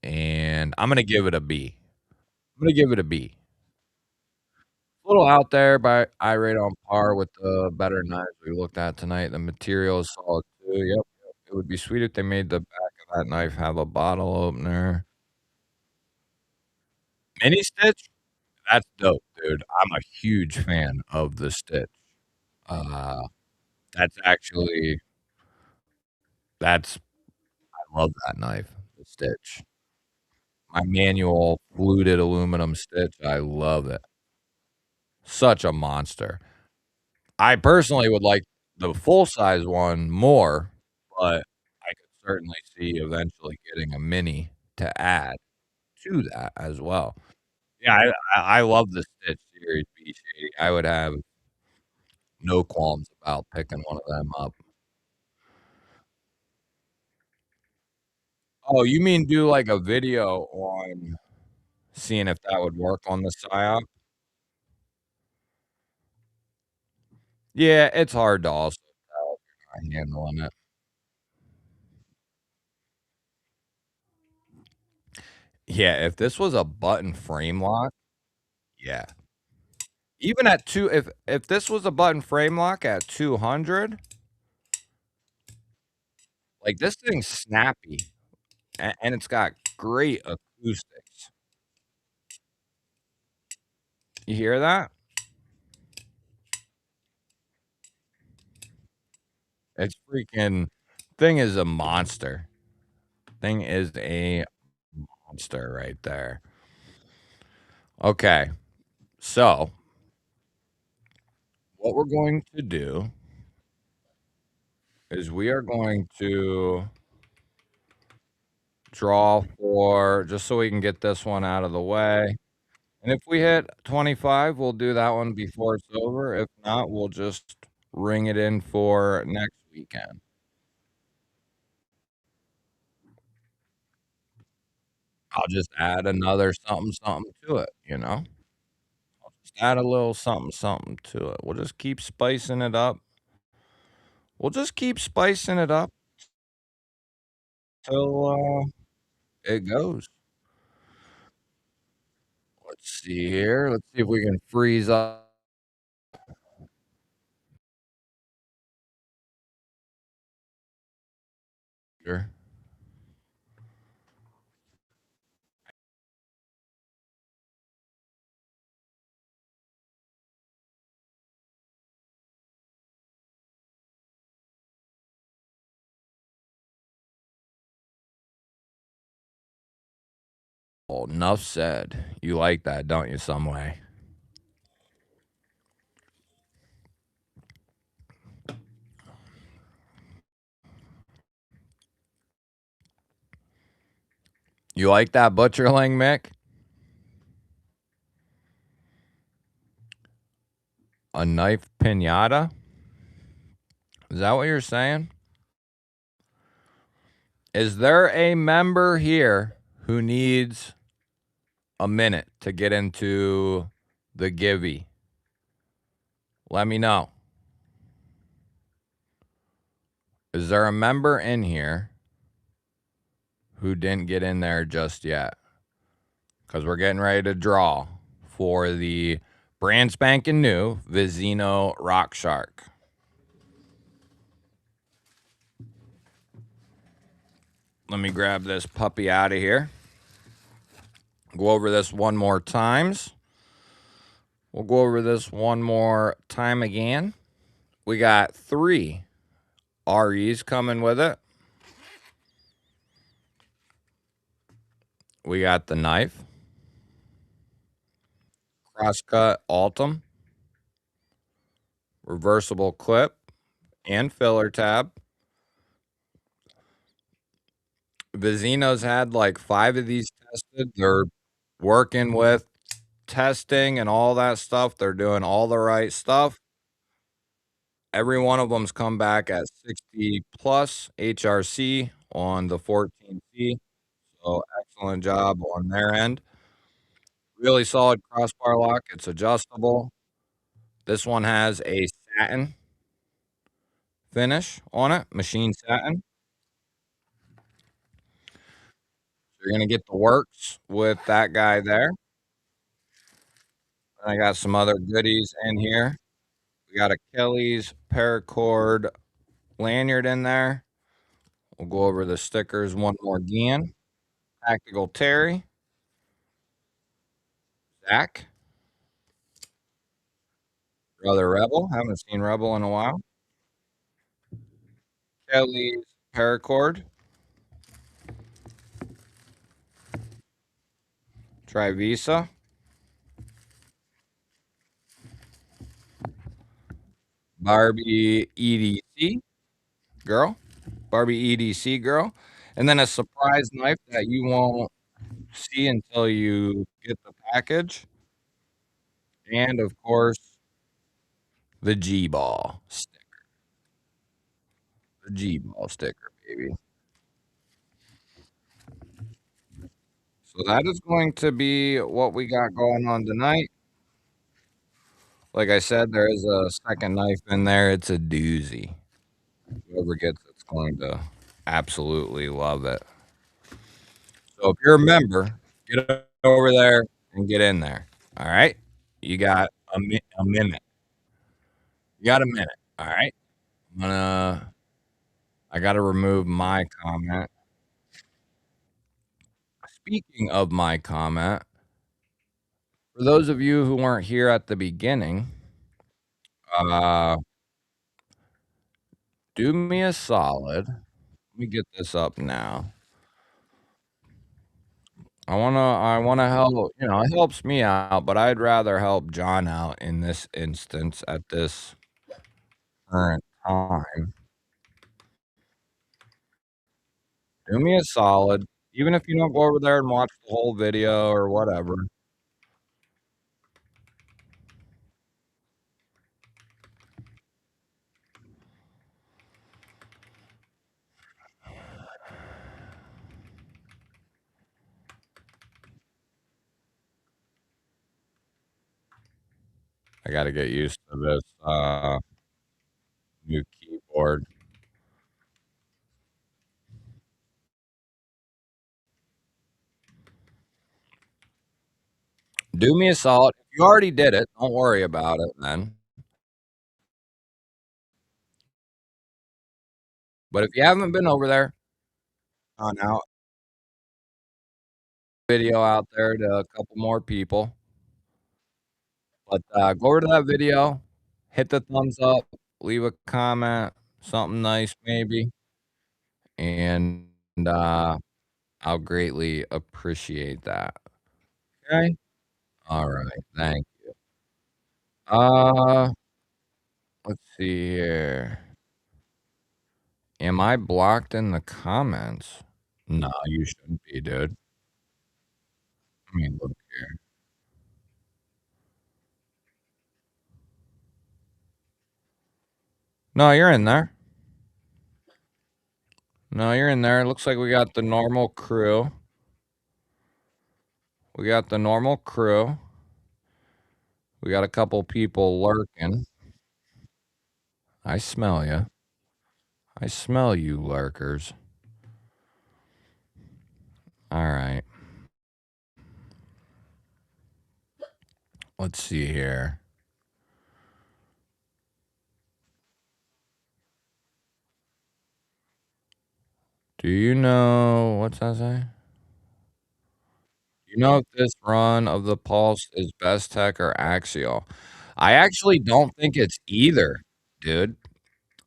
and I'm gonna give it a B. I'm gonna give it a B. A little out there, but I rate on par with the better knives we looked at tonight. The material is solid too. Yep, yep. It would be sweet if they made the back of that knife have a bottle opener. Mini stitch? That's dope, dude. I'm a huge fan of the stitch. Uh, that's actually that's I love that knife, the stitch. My manual fluted aluminum stitch, I love it. Such a monster. I personally would like the full-size one more, but I could certainly see eventually getting a mini to add to that as well. Yeah, I love the Stitch Series B Shady. I would have No qualms about picking one of them up. Oh, you mean do, like, a video on seeing if that would work on the PSYOP? Yeah, it's hard to also tell if you're not handling it. Yeah, if this was a button frame lock, yeah. Even at 2 if this was a button frame lock at 200, like, this thing's snappy, and it's got great acoustics. You hear that? It's freaking thing is a monster. Thing is a monster right there. Okay, so, what we're going to do is we are going to draw for just so we can get this one out of the way, and if we hit 25, we'll do that one before it's over. If not, we'll just ring it in for next weekend. I'll just add another something, something to it, you know? Just add a little something, something to it. We'll just keep spicing it up. We'll just keep spicing it up till, it goes. Let's see here. Let's see if we can freeze up here. Well, enough said. You like that, don't you, some way? You like that butcherling, Mick? A knife pinata? Is that what you're saying? Is there a member here who needs a minute to get into the Gibby? Let me know. Is there a member in here who didn't get in there just yet? Because we're getting ready to draw for the brand spanking new Vizino Rock Shark. Let me grab this puppy out of here. Go over this one more times. We'll go over this one more time again. We got 3 REs coming with it. We got the knife, crosscut Altum, reversible clip, and filler tab. Vizino's had like 5 of these tested. They're working with testing and all that stuff. They're doing all the right stuff. Every one of them's come back at 60 plus HRC on the 14C. So excellent job on their end. Really solid crossbar lock. It's adjustable. This one has a satin finish on it, machine satin. So you're gonna get the works with that guy there. I got some other goodies in here. We got a Kelly's paracord lanyard in there. We'll go over the stickers one more again. Tactical Terry, Zach, Brother Rebel. Haven't seen Rebel in a while. Kelly's paracord, Trivisa, Barbie EDC girl, Barbie EDC girl, and then a surprise knife that you won't see until you get the package. And of course, The G-ball sticker. The G-ball sticker, baby. So that is going to be what we got going on tonight. Like I said, there is a second knife in there. It's a doozy. Whoever gets it's going to absolutely love it. So if you're a member, get over there and get in there. All right? You got a minute. You got a minute. All right? I gotta remove my comment. Speaking of my comment, for those of you who weren't here at the beginning, uh, do me a solid. Let me get this up now. I wanna help, it helps me out, but I'd rather help John out in this instance at this current time. Do me a solid, even if you don't go over there and watch the whole video or whatever. I gotta get used to this, new keyboard. Do me a solid. If you already did it, don't worry about it then. But if you haven't been over there, on out video out there to a couple more people. But, go over to that video, hit the thumbs up, leave a comment, something nice maybe, and, I'll greatly appreciate that. Okay? Alright, thank uh, let's see here. Am I blocked in the comments? No, you shouldn't be, dude. Let me look here. No, you're in there. No, you're in there. It looks like we got the normal crew. We got the normal crew. We got a couple people lurking. I smell you. I smell you, lurkers. All right. Let's see here. Do you know what's that say? Do you know if this run of the Pulse is Best Tech or Axial? I actually don't think it's either, dude.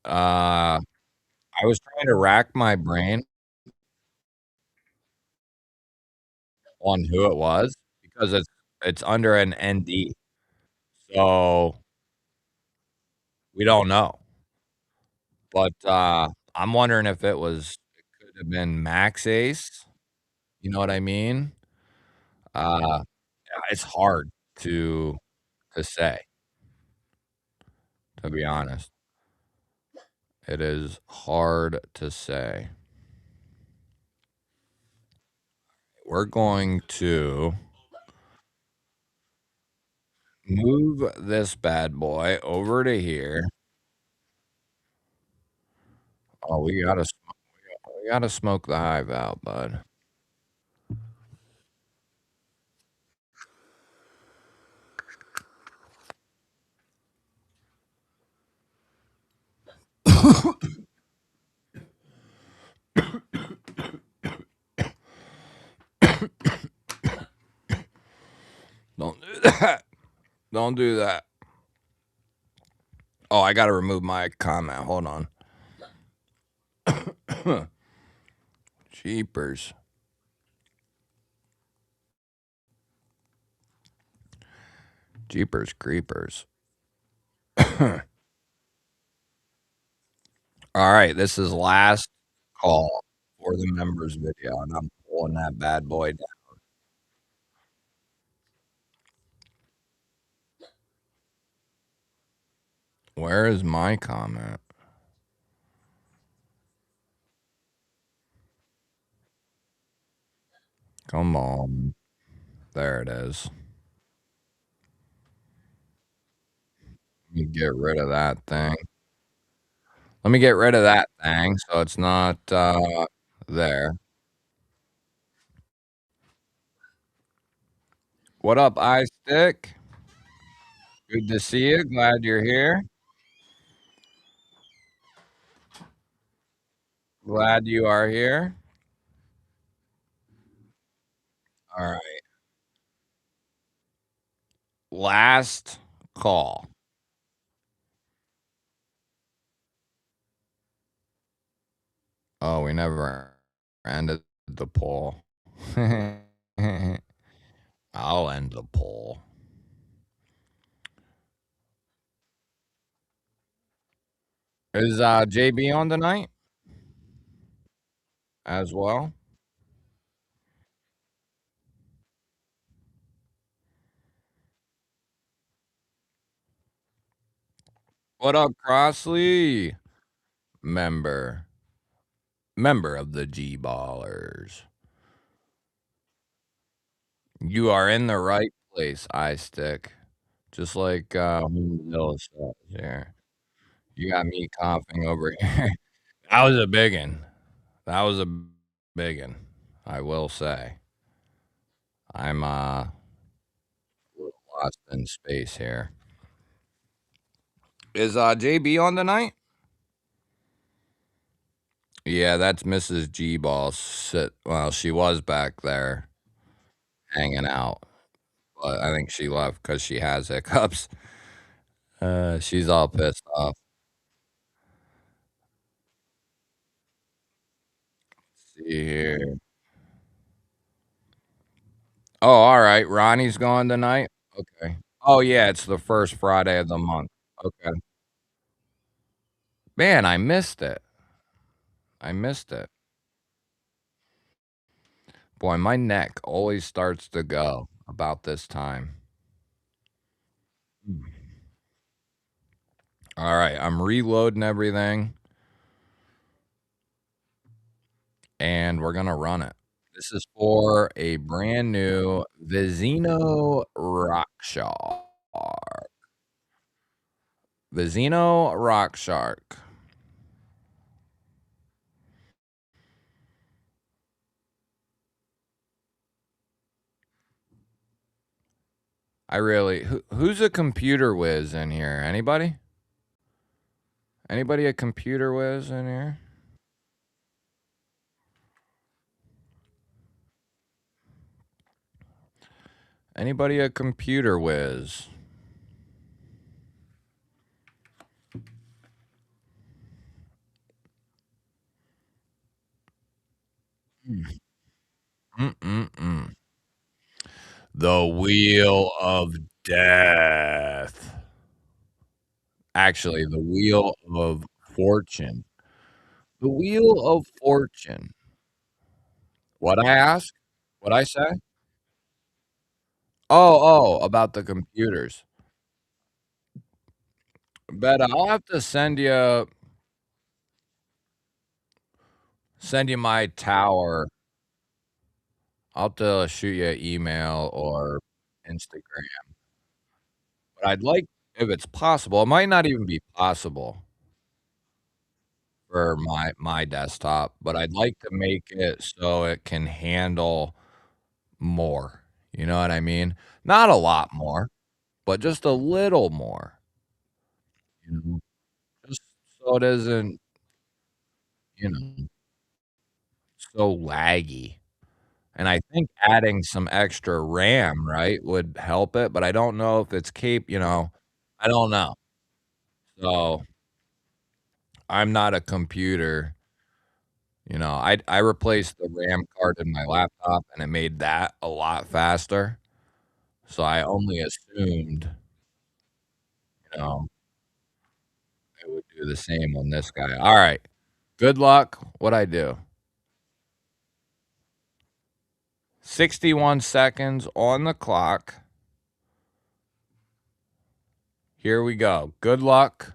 I was trying to rack my brain on who it was because it's under an ND. So we don't know. But, I'm wondering if it could have been Max Ace, you know what I mean? Uh, it's hard to say, to be honest. It is hard to say. We're going to move this bad boy over to here. Oh, we gotta smoke the hive out, bud. Don't do that. Don't do that. Oh, I gotta remove my comment. Hold on. Jeepers. Jeepers creepers. Alright, this is last call for the members video, and I'm pulling that bad boy down. Where is my comment? Come on. There it is. Let me get rid of that thing. Let me get rid of that thing so it's not, there. What up, iStick? Good to see you. Glad you're here. Glad you are here. All right. Last call. Oh, we never ended the poll. I'll end the poll. Is JB on tonight as well? What up, Crossley? Member. Member of the G Ballers. You are in the right place, iStick. Just like Bill says here. You got me coughing over here. That was a big one. That was a big one. I will say. I'm a little lost in space here. Is JB on tonight? Yeah, that's Mrs. G Ball. Well, she was back there hanging out, but I think she left because she has hiccups. She's all pissed off. See here. Oh, all right. Ronnie's going tonight. Okay. Oh yeah, it's the first Friday of the month. Okay. Man, I missed it. I missed it. Boy, my neck always starts to go about this time. Mm. All right, I'm reloading everything and we're gonna run it. This is for a brand new Vizino Rock Shark. Vizino Rock Shark. Who's a computer whiz in here? Anybody? Anybody a computer whiz in here? Anybody a computer whiz? Mm-mm-mm. The Wheel of Death. Actually, the Wheel of Fortune. The Wheel of Fortune. What I ask? What I say? About the computers. But I'll have to send you my tower. I'll have to shoot you an email or Instagram. But I'd like, if it's possible, it might not even be possible for my desktop, but I'd like to make it so it can handle more. You know what I mean? Not a lot more, but just a little more. You know, just so it isn't, you know, so laggy. And I think adding some extra RAM, right, would help it, but I don't know if it's I don't know. So, I'm not a computer, I replaced the RAM card in my laptop, and it made that a lot faster, so I only assumed, you know, it would do the same on this guy. Alright. Good luck. What'd I do? 61 seconds on the clock. Here we go. Good luck.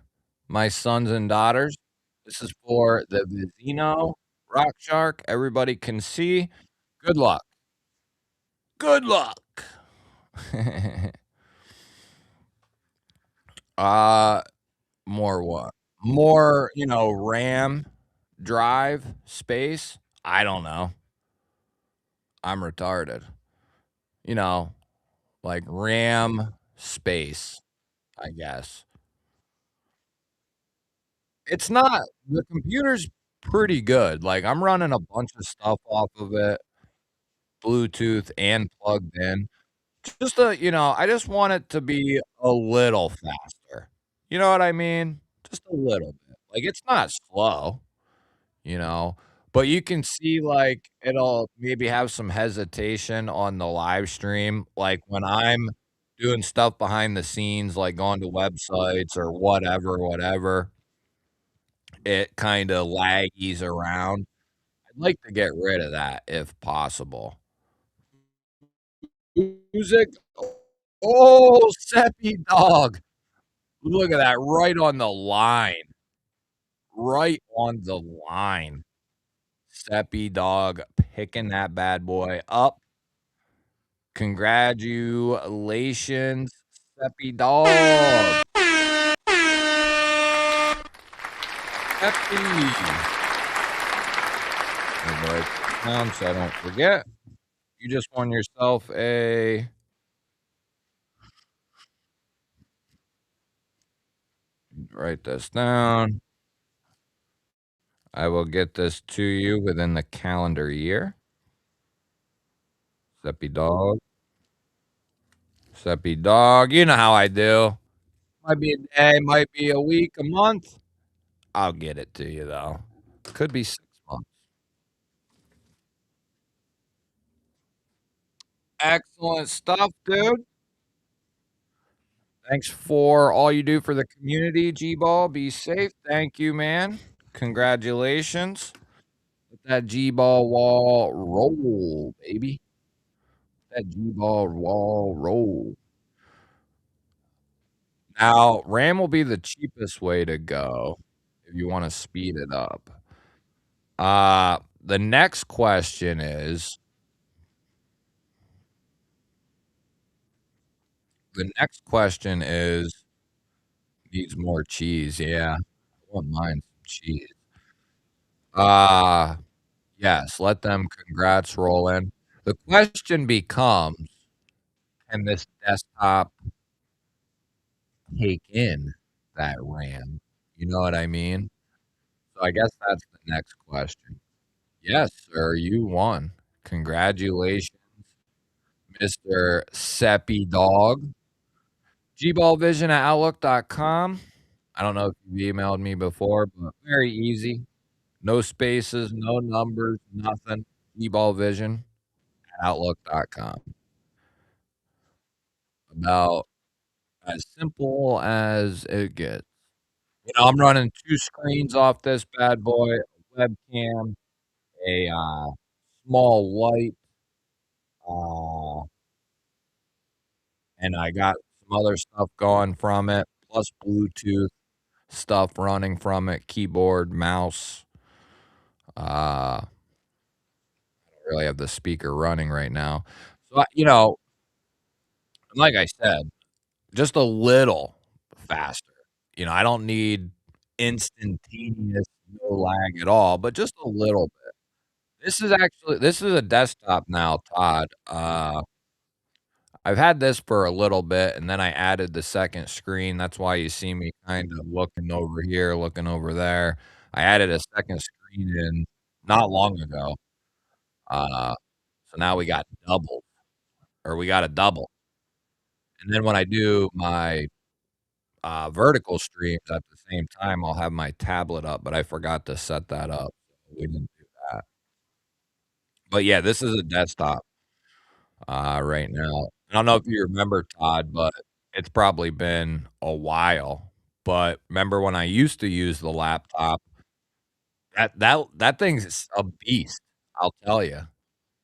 my sons and daughters. This is for the Vizino Rock Shark. Everybody can see. Good luck. Good luck. Uh, more what? More, RAM, drive, space? I don't know. I'm retarded. You know, like RAM, space, I guess. It's not the computer's pretty good. Like, I'm running a bunch of stuff off of it, Bluetooth and plugged in. Just I just want it to be a little faster. You know what I mean? Just a little bit. Like, it's not slow, you know, but you can see, like, it'll maybe have some hesitation on the live stream, like, when I'm doing stuff behind the scenes, like going to websites or whatever, it kinda laggies around. I'd like to get rid of that if possible. Music. Oh, Seppi dog. Look at that, right on the line. Right on the line. Seppi dog picking that bad boy up. Congratulations, Seppi dog. Seppi. Let me write this down so I don't forget. You just won yourself a write this down. I will get this to you within the calendar year. Seppi dog. Seppi dog. You know how I do. Might be a day, might be a week, a month. I'll get it to you though. Could be 6 months. Excellent stuff, dude. Thanks for all you do for the community, G-Ball. Be safe. Thank you, man. Congratulations. Let that G-Ball wall roll, baby. That G-Ball wall roll. Now, RAM will be the cheapest way to go if you wanna speed it up. The next question is the next question is needs more cheese, yeah. I wouldn't mind some cheese. Uh, yes, let them congrats roll in. The question becomes, can this desktop take in that RAM? You know what I mean? So I guess that's the next question. Yes, sir, you won. Congratulations, Mr. Seppi Dog. GBallVision at Outlook.com. I don't know if you've emailed me before, but very easy. No spaces, no numbers, nothing. GBall Vision at Outlook.com. About as simple as it gets. I'm running 2 screens off this bad boy, a webcam, a, small light, uh, and I got some other stuff going from it, plus Bluetooth stuff running from it, keyboard, mouse. I don't really have the speaker running right now. So, like I said, just a little faster. I don't need instantaneous, no lag at all, but just a little bit. This is a desktop now, Todd. I've had this for a little bit, and then I added the second screen. That's why you see me kind of looking over here, looking over there. I added a second screen in not long ago. Uh, so now we got double, or we got a double. And then when I do my vertical streams at the same time, I'll have my tablet up, but I forgot to set that up. So we didn't do that. But yeah, this is a desktop right now. I don't know if you remember, Todd, but it's probably been a while. But remember when I used to use the laptop? That thing's a beast. I'll tell you.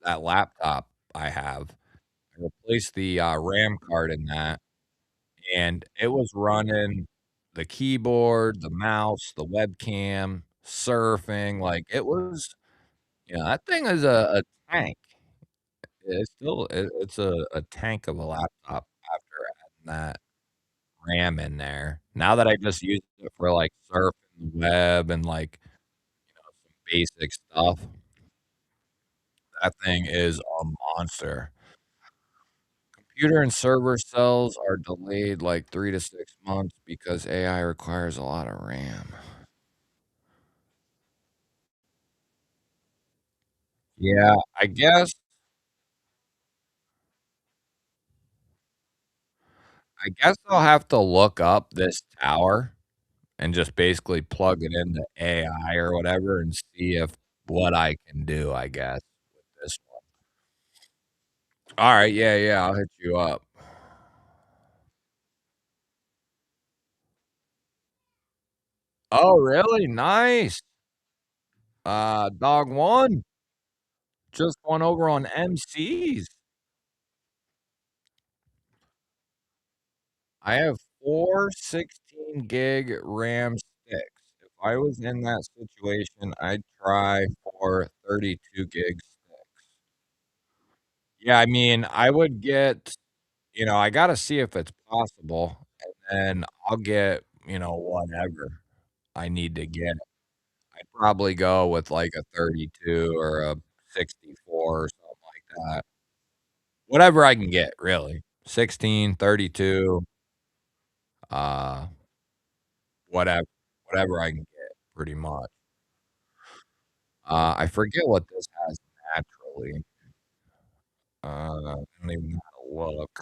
That laptop I have. I replaced the RAM card in that, and it was running the keyboard, the mouse, the webcam, surfing, like, it was that thing is a tank. It's still it's a tank of a laptop after adding that RAM in there. Now that I just use it for, like, surfing the web and, like, some basic stuff, that thing is a monster. Computer and server cells are delayed, like, 3 to 6 months because AI requires a lot of RAM. Yeah, I guess I'll have to look up this tower and just basically plug it into AI or whatever and see if what I can do, I guess, with this one. Alright, yeah, yeah, I'll hit you up. Oh, really? Nice. Dog 1 just won over on MCs. I have 4 16 gig RAM sticks. If I was in that situation, I'd try for 32 gig sticks. Yeah, I mean, I would get I gotta see if it's possible, and then I'll get, whatever I need to get. I'd probably go with, like, a 32 or a 64 or something like that. Whatever I can get, really. 16, 32, uh, whatever whatever I can get, pretty much. I forget what this has naturally. I don't even know how to look.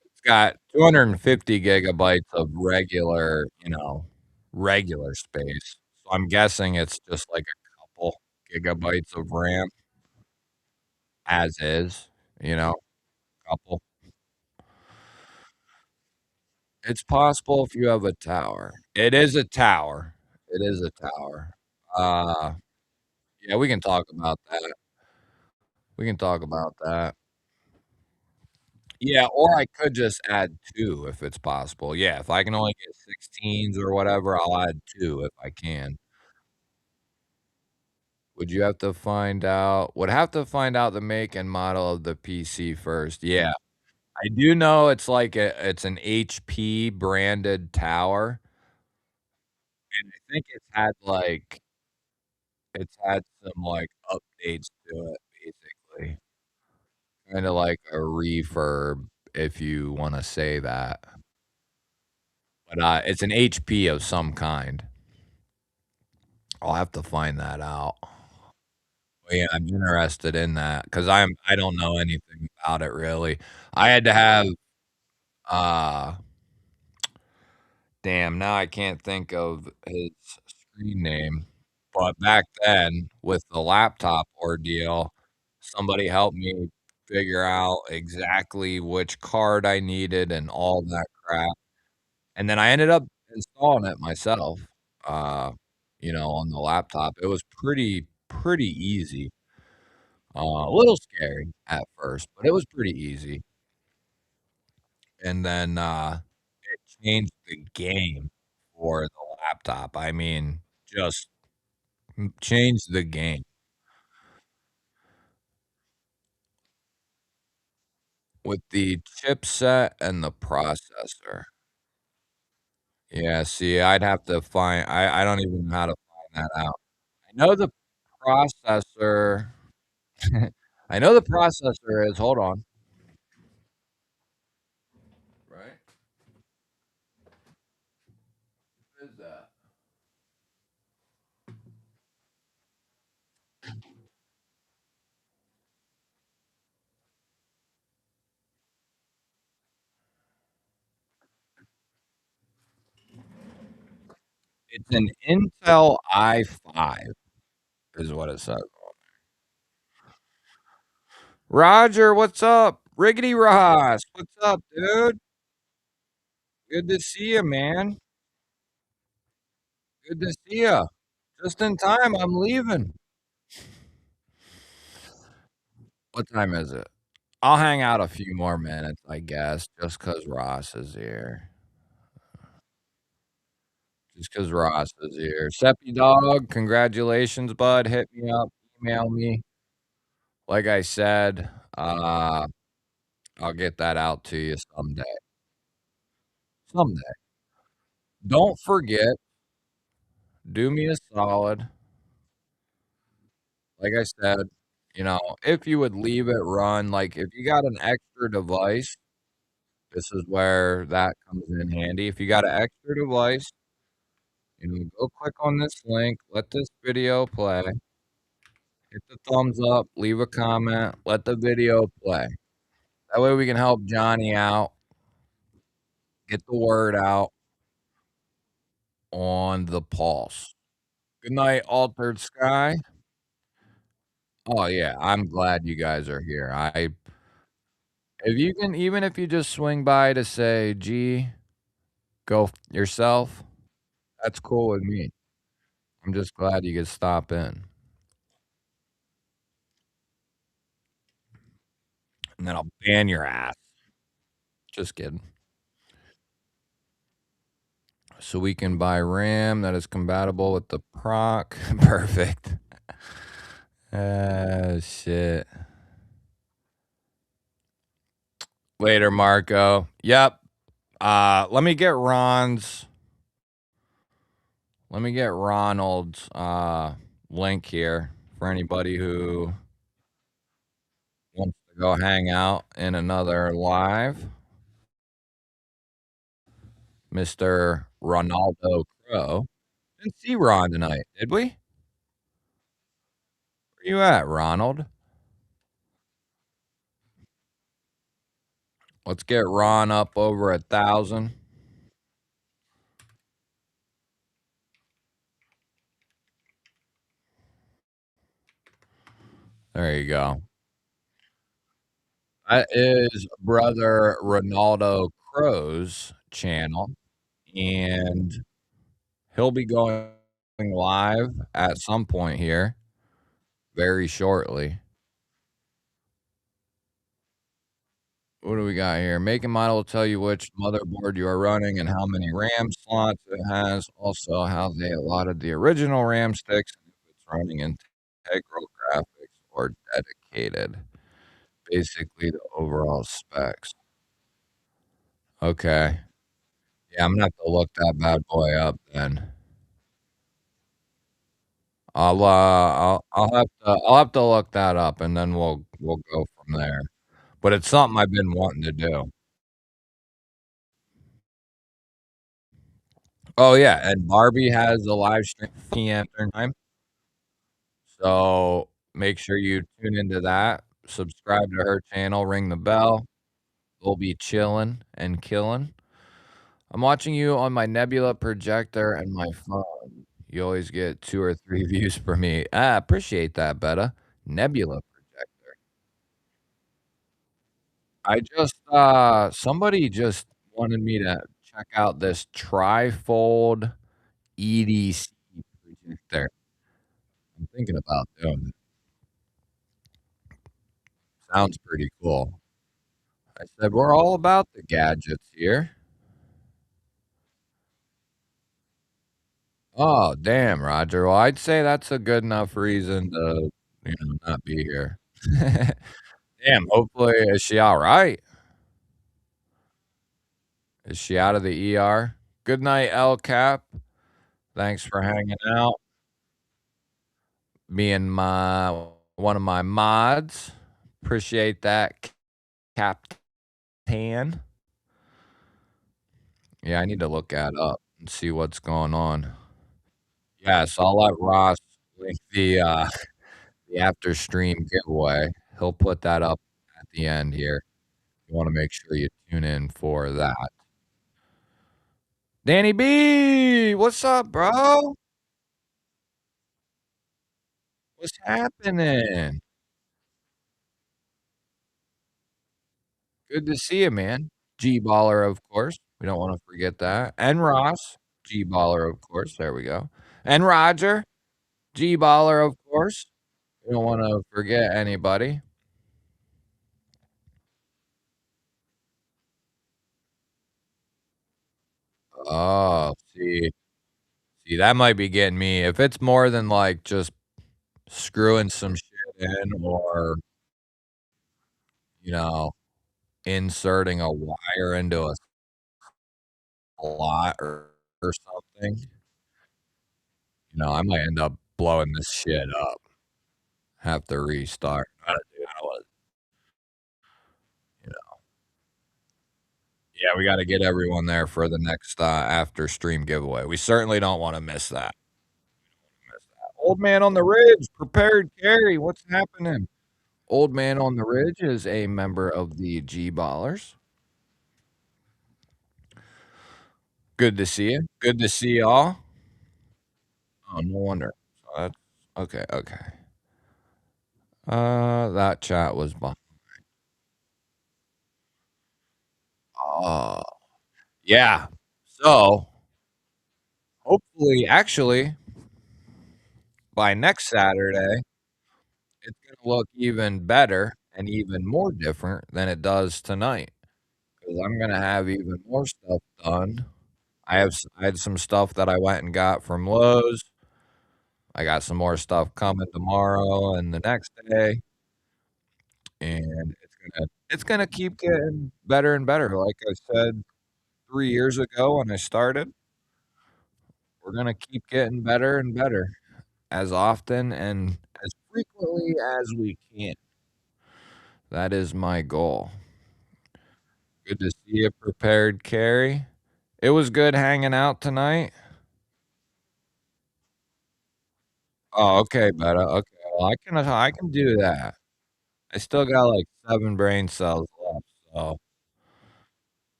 It's got 250 gigabytes of regular space. So I'm guessing it's just like a couple gigabytes of RAM as is, couple. It's possible if you have a tower. It is a tower. It is a tower. Uh, yeah, we can talk about that. We can talk about that. Yeah, or I could just add 2 if it's possible. Yeah, if I can only get 16s or whatever, I'll add 2 if I can. Would have to find out the make and model of the PC first. Yeah. I do know it's an HP branded tower, and I think it's had some, like, updates to it, basically. Kinda like a refurb, if you wanna say that. But, it's an HP of some kind. I'll have to find that out. But, yeah, I'm interested in that because I don't know anything about it really. I had to have, uh damn, now I can't think of his screen name, but back then, with the laptop ordeal, somebody helped me figure out exactly which card I needed and all that crap, and then I ended up installing it myself, uh, on the laptop. It was pretty easy, a little scary at first, but it was pretty easy, and then, it changed the game for the laptop. I mean, just changed the game with the chipset and the processor. Yeah, see, I'd have to find I don't even know how to find that out. I know the processor I know the processor is hold on. Right? What is that? It's an Intel i5 is what it says. Roger, what's up? Riggedy Ross, what's up, dude? Good to see you, man. Good to see you. Just in time, I'm leaving. What time is it? I'll hang out a few more minutes, I guess, just 'cause Ross is here. just 'cause Ross is here. Seppy dog, congratulations, bud. Hit me up, email me. Like I said, I'll get that out to you someday. Someday. Don't forget, do me a solid, like I said, if you would leave it run, like, if you got an extra device, this is where that comes in handy. If you got an extra device, go click on this link, let this video play, hit the thumbs up, leave a comment, let the video play. That way we can help Johnny out, get the word out on the pulse. Good night, Altered Sky. Oh, yeah, I'm glad you guys are here. If you can even if you just swing by to say, "Gee, go f yourself," that's cool with me. I'm just glad you could stop in, and then I'll ban your ass. Just kidding. So we can buy RAM that is compatible with the proc. Perfect. Shit. Later, Marco. Yep. Let me get Ronald's, link here for anybody who wants to go hang out in another live. Mr. Ronaldo Crow. Didn't see Ron tonight, did we? Where you at, Ronald? Let's get Ron up over 1,000. There you go. That is brother Ronaldo Crow's channel, and he'll be going live at some point here very shortly. What do we got here? Make and model will tell you which motherboard you are running and how many RAM slots it has. Also, how they allotted the original RAM sticks and if it's running integral graphics or dedicated. Basically, the overall specs. Okay. Yeah, I'm gonna have to look that bad boy up then. I'll have to look that up and then we'll go from there. But it's something I've been wanting to do. Oh yeah, and Barbie has a live stream 5 PM Eastern time. So make sure you tune into that. Subscribe to her channel, ring the bell. We'll be chilling and killing. I'm watching you on my Nebula projector and my phone. You always get 2 or 3 views per me. Appreciate that, Betta. Nebula projector. Somebody just wanted me to check out this trifold EDC projector. I'm thinking about doing it. Sounds pretty cool. I said, "We're all about the gadgets here." Oh, damn, Roger. Well, I'd say that's a good enough reason to, not be here. Damn, hopefully is she alright? Is she out of the ER? Good night, L Cap. Thanks for hanging out. Being one of my mods. Appreciate that, Captain. Yeah, I need to look that up and see what's going on. Yes, I'll let Ross link the after stream giveaway. He'll put that up at the end here. You wanna make sure you tune in for that. Danny B! What's up, bro? What's happening? Good to see you, man. G-Baller, of course. We don't wanna forget that. And Ross, G-Baller, of course. There we go. And Roger, G-Baller, of course. We don't wanna forget anybody. Oh, see. See, that might be getting me. If it's more than, like, just screwing some shit in or, you know, inserting a wire into a slot or something, I might end up blowing this shit up. Have to restart. I don't do that one, you know. Yeah, we gotta get everyone there for the next, after stream giveaway. We certainly don't wanna miss that. Old Man on the Ridge, prepared carry, what's happening? Old Man on the Ridge is a member of the G Ballers. Good to see you. Good to see y'all. Oh, no wonder. So that's okay, okay. That chat was oh, yeah. So, hopefully actually, by next Saturday, it's gonna look even better and even more different than it does tonight. Because 'cause I'm gonna have even more stuff done. I had some stuff that I went and got from Lowe's. I got some more stuff coming tomorrow and the next day, and it's gonna keep getting better and better. Like I said 3 years ago when I started, we're gonna keep getting better and better as often and as frequently as we can. That is my goal. Good to see you prepared, Carrie. It was good hanging out tonight. Oh, okay, Betta. Okay, well, I can do that. I still got, like, 7 brain cells left, so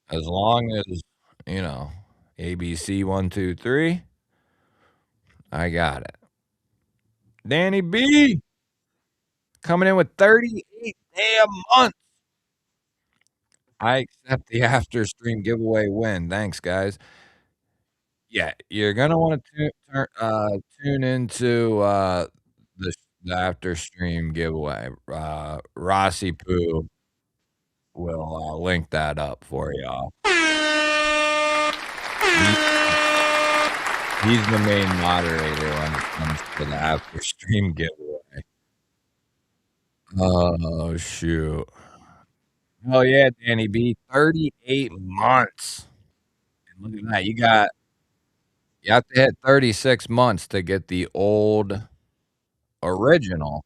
as long as, you know, ABC 1, 2, 3, I got it. Danny B coming in with 38 damn months. I accept the after stream giveaway win. Thanks, guys. Yeah, you're gonna wanna tune into, the the after stream giveaway. Rossi Poo will, link that up for y'all. He's the main moderator when it comes to the after stream giveaway. Oh, shoot. Oh, yeah, Danny B, 38 months. And look at that, you have to hit 36 months to get the old original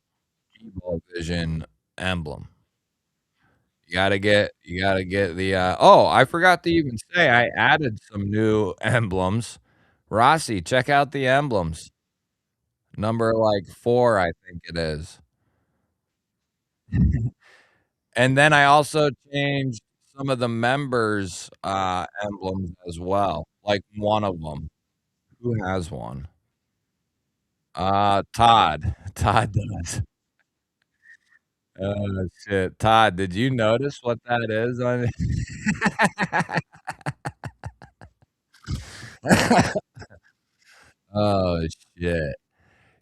GBall Vision emblem. You gotta get the, oh, I forgot to even say I added some new emblems. Rossi, check out the emblems. Number, like, 4, I think it is. And then I also changed some of the members', emblems as well, like one of them. Who has one? Todd. Todd does. Oh, shit. Todd, did you notice what that is on Oh, shit.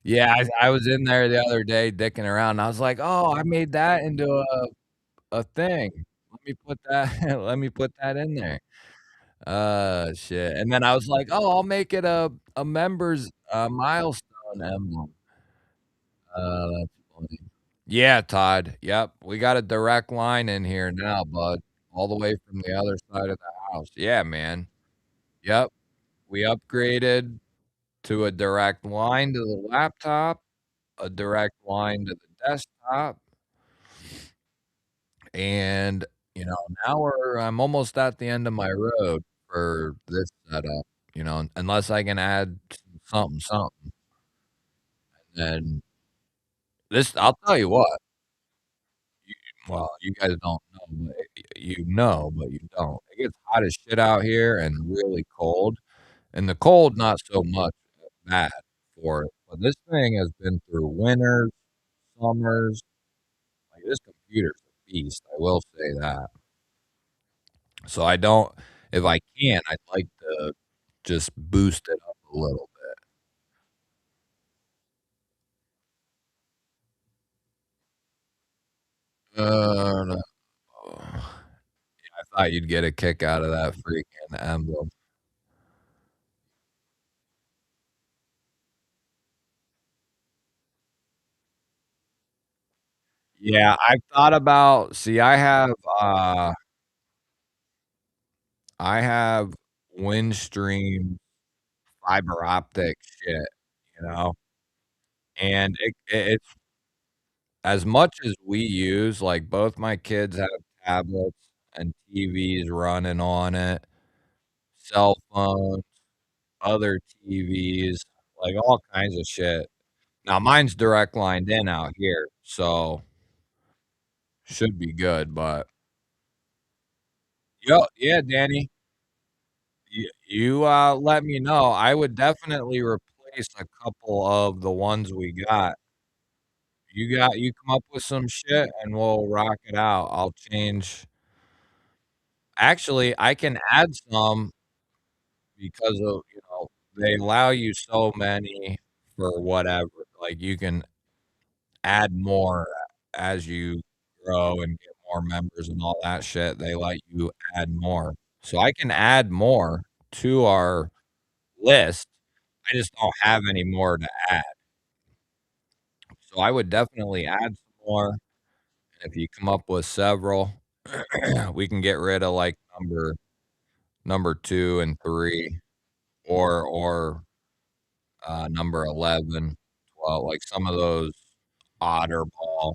Yeah, I was in there the other day dicking around, and I was like, "Oh, I made that into a thing. Let me put that let me put that in there." Shit, and then I was like, "Oh, I'll make it a members, milestone emblem." That's funny. Yeah, Todd. Yep, we got a direct line in here now, bud, all the way from the other side of the house. Yeah, man. Yep, we upgraded to a direct line to the laptop, a direct line to the desktop, and, now I'm almost at the end of my road for this setup, unless I can add something, something, and this I'll tell you what, you well, you guys don't know, but you know, but you don't. It gets hot as shit out here and really cold, and the cold not so much bad for it, but this thing has been through winters, summers, like, this computer's a beast, I will say that. So I don't if I can, I'd like to just boost it up a little bit. No. I thought you'd get a kick out of that freaking emblem. Yeah, I've thought about see, I have Windstream fiber optic shit, you know, and it's as much as we use, like, both my kids have tablets and TVs running on it, cell phones, other TVs, like, all kinds of shit. Now, mine's direct lined in out here, so should be good, but yo yeah, Danny, let me know. I would definitely replace a couple of the ones we got. You come up with some shit, and we'll rock it out. I'll change actually, I can add some because of, they allow you so many for whatever, like, you can add more as you grow and get more members and all that shit, they let you add more. So I can add more to our list, I just don't have any more to add. So I would definitely add some more, and if you come up with several, we can get rid of, like, number 2 and 3 or number 11, 12, like, some of those OtterBall,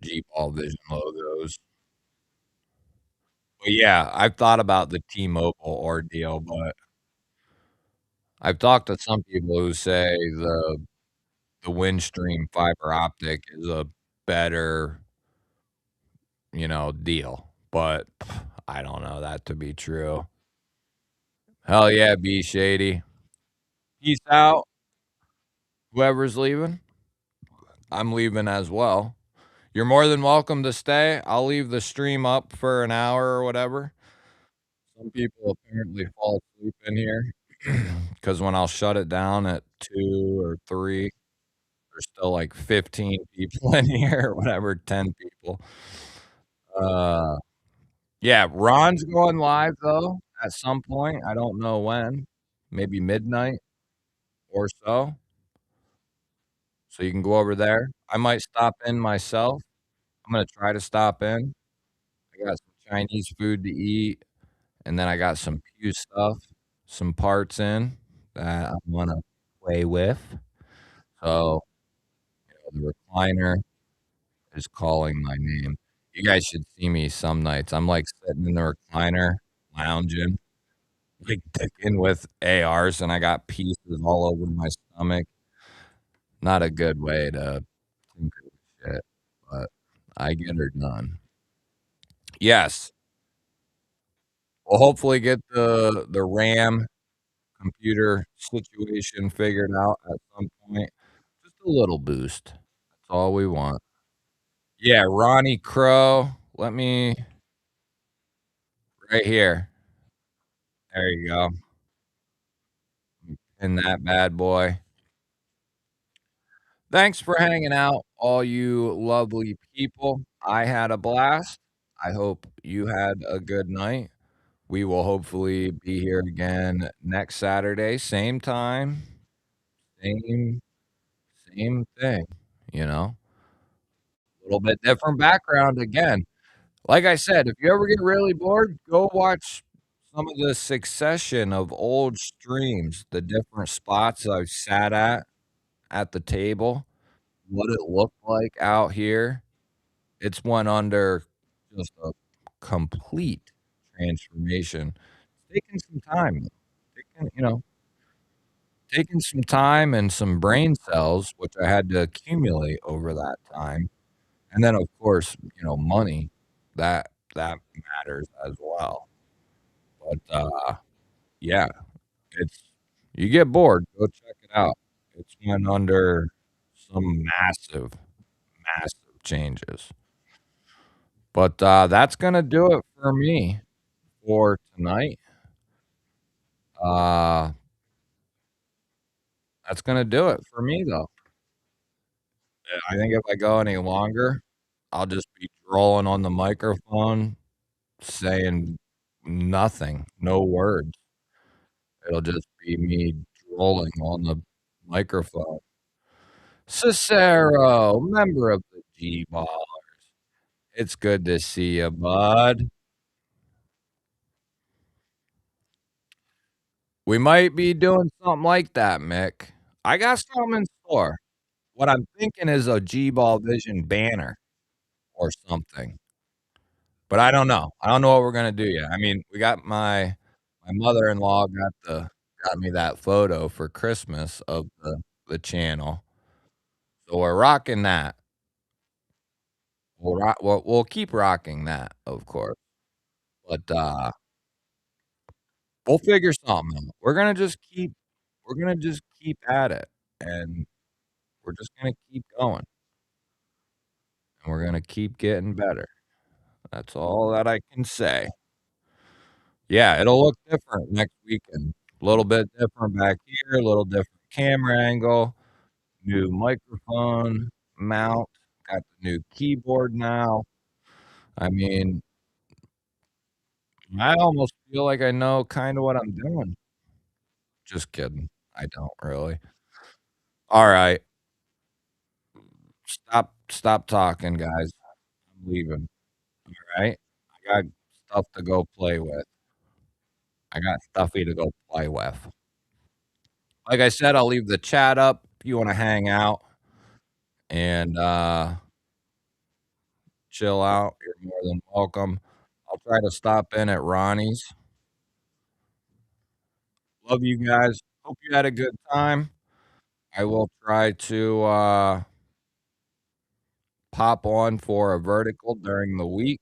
GBall Vision logos. But, yeah, I've thought about the T-Mobile ordeal, but I've talked to some people who say the Windstream fiber optic is a better, deal, but I don't know that to be true. Hell yeah, B Shady. Peace out, whoever's leaving. I'm leaving as well. You're more than welcome to stay. I'll leave the stream up for an hour or whatever. Some people apparently fall asleep in here because when I'll shut it down at 2 or 3, there's still like 15 people in here or whatever, 10 people. Uh, yeah, Ron's going live though at some point. I don't know when, maybe midnight or so. So you can go over there. I might stop in myself. I'm gonna try to stop in. I got some Chinese food to eat, and then I got some Pew stuff, some parts in that I wanna play with. So, the recliner is calling my name. You guys should see me some nights. I'm, like, sitting in the recliner, lounging, like, dicking with ARs, and I got pieces all over my stomach. Not a good way to tinker with shit, but I get her done. Yes. We'll hopefully get the RAM computer situation figured out at some point. Just a little boost. That's all we want. Yeah, Ronnie Crow. Let me right here. There you go. In that bad boy. Thanks for hanging out, all you lovely people. I had a blast. I hope you had a good night. We will hopefully be here again next Saturday, same time, same same thing, you know? A little bit different background again. Like I said, if you ever get really bored, go watch some of the succession of old streams, the different spots I've sat at the table, what it looked like out here. It's went under just a complete transformation. It's taken some time. Taken, taken some time and some brain cells, which I had to accumulate over that time. And then, of course, money, that matters as well. But, yeah, it's you get bored, go check it out. It's went under some massive, massive changes. But, that's gonna do it for me for tonight. Uh, that's gonna do it for me, though. I think if I go any longer, I'll just be drooling on the microphone, saying nothing, no words. It'll just be me drooling on the microphone. Cicero, member of the G-ball. It's good to see you, bud. We might be doing something like that, Mick. I got something in store. What I'm thinking is a G-ball Vision banner or something, but I don't know. I don't know what we're gonna do yet. I mean, we got my mother-in-law got me that photo for Christmas of the channel, so we're rocking that. We'll keep rocking that, of course, but, we'll figure something out. We're gonna just keep at it, and we're just gonna keep going, and we're gonna keep getting better. That's all that I can say. Yeah, it'll look different next weekend. A little bit different back here, a little different camera angle, new microphone mount, got the new keyboard now. I mean, I almost feel like I know kinda what I'm doing. Just kidding. I don't really. Alright, stop talking, guys. I'm leaving, alright? I got stuff to go play with. I got stuffy to go play with. Like I said, I'll leave the chat up if you wanna hang out and, chill out. You're more than welcome. I'll try to stop in at Ronnie's. Love you guys. Hope you had a good time. I will try to, pop on for a vertical during the week,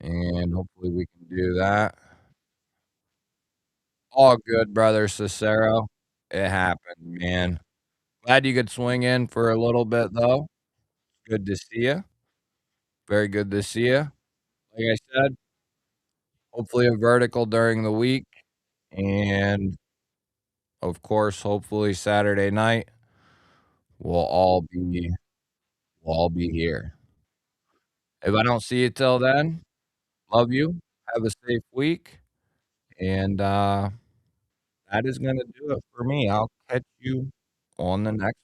and hopefully we can do that. All good, brother Cicero. It happened, man. Glad you could swing in for a little bit, though. Good to see you. Very good to see you. Like I said, hopefully a vertical during the week, and of course, hopefully Saturday night we'll all be we'll all be here. If I don't see you till then, love you. Have a safe week, and that is gonna do it for me. I'll catch you on the next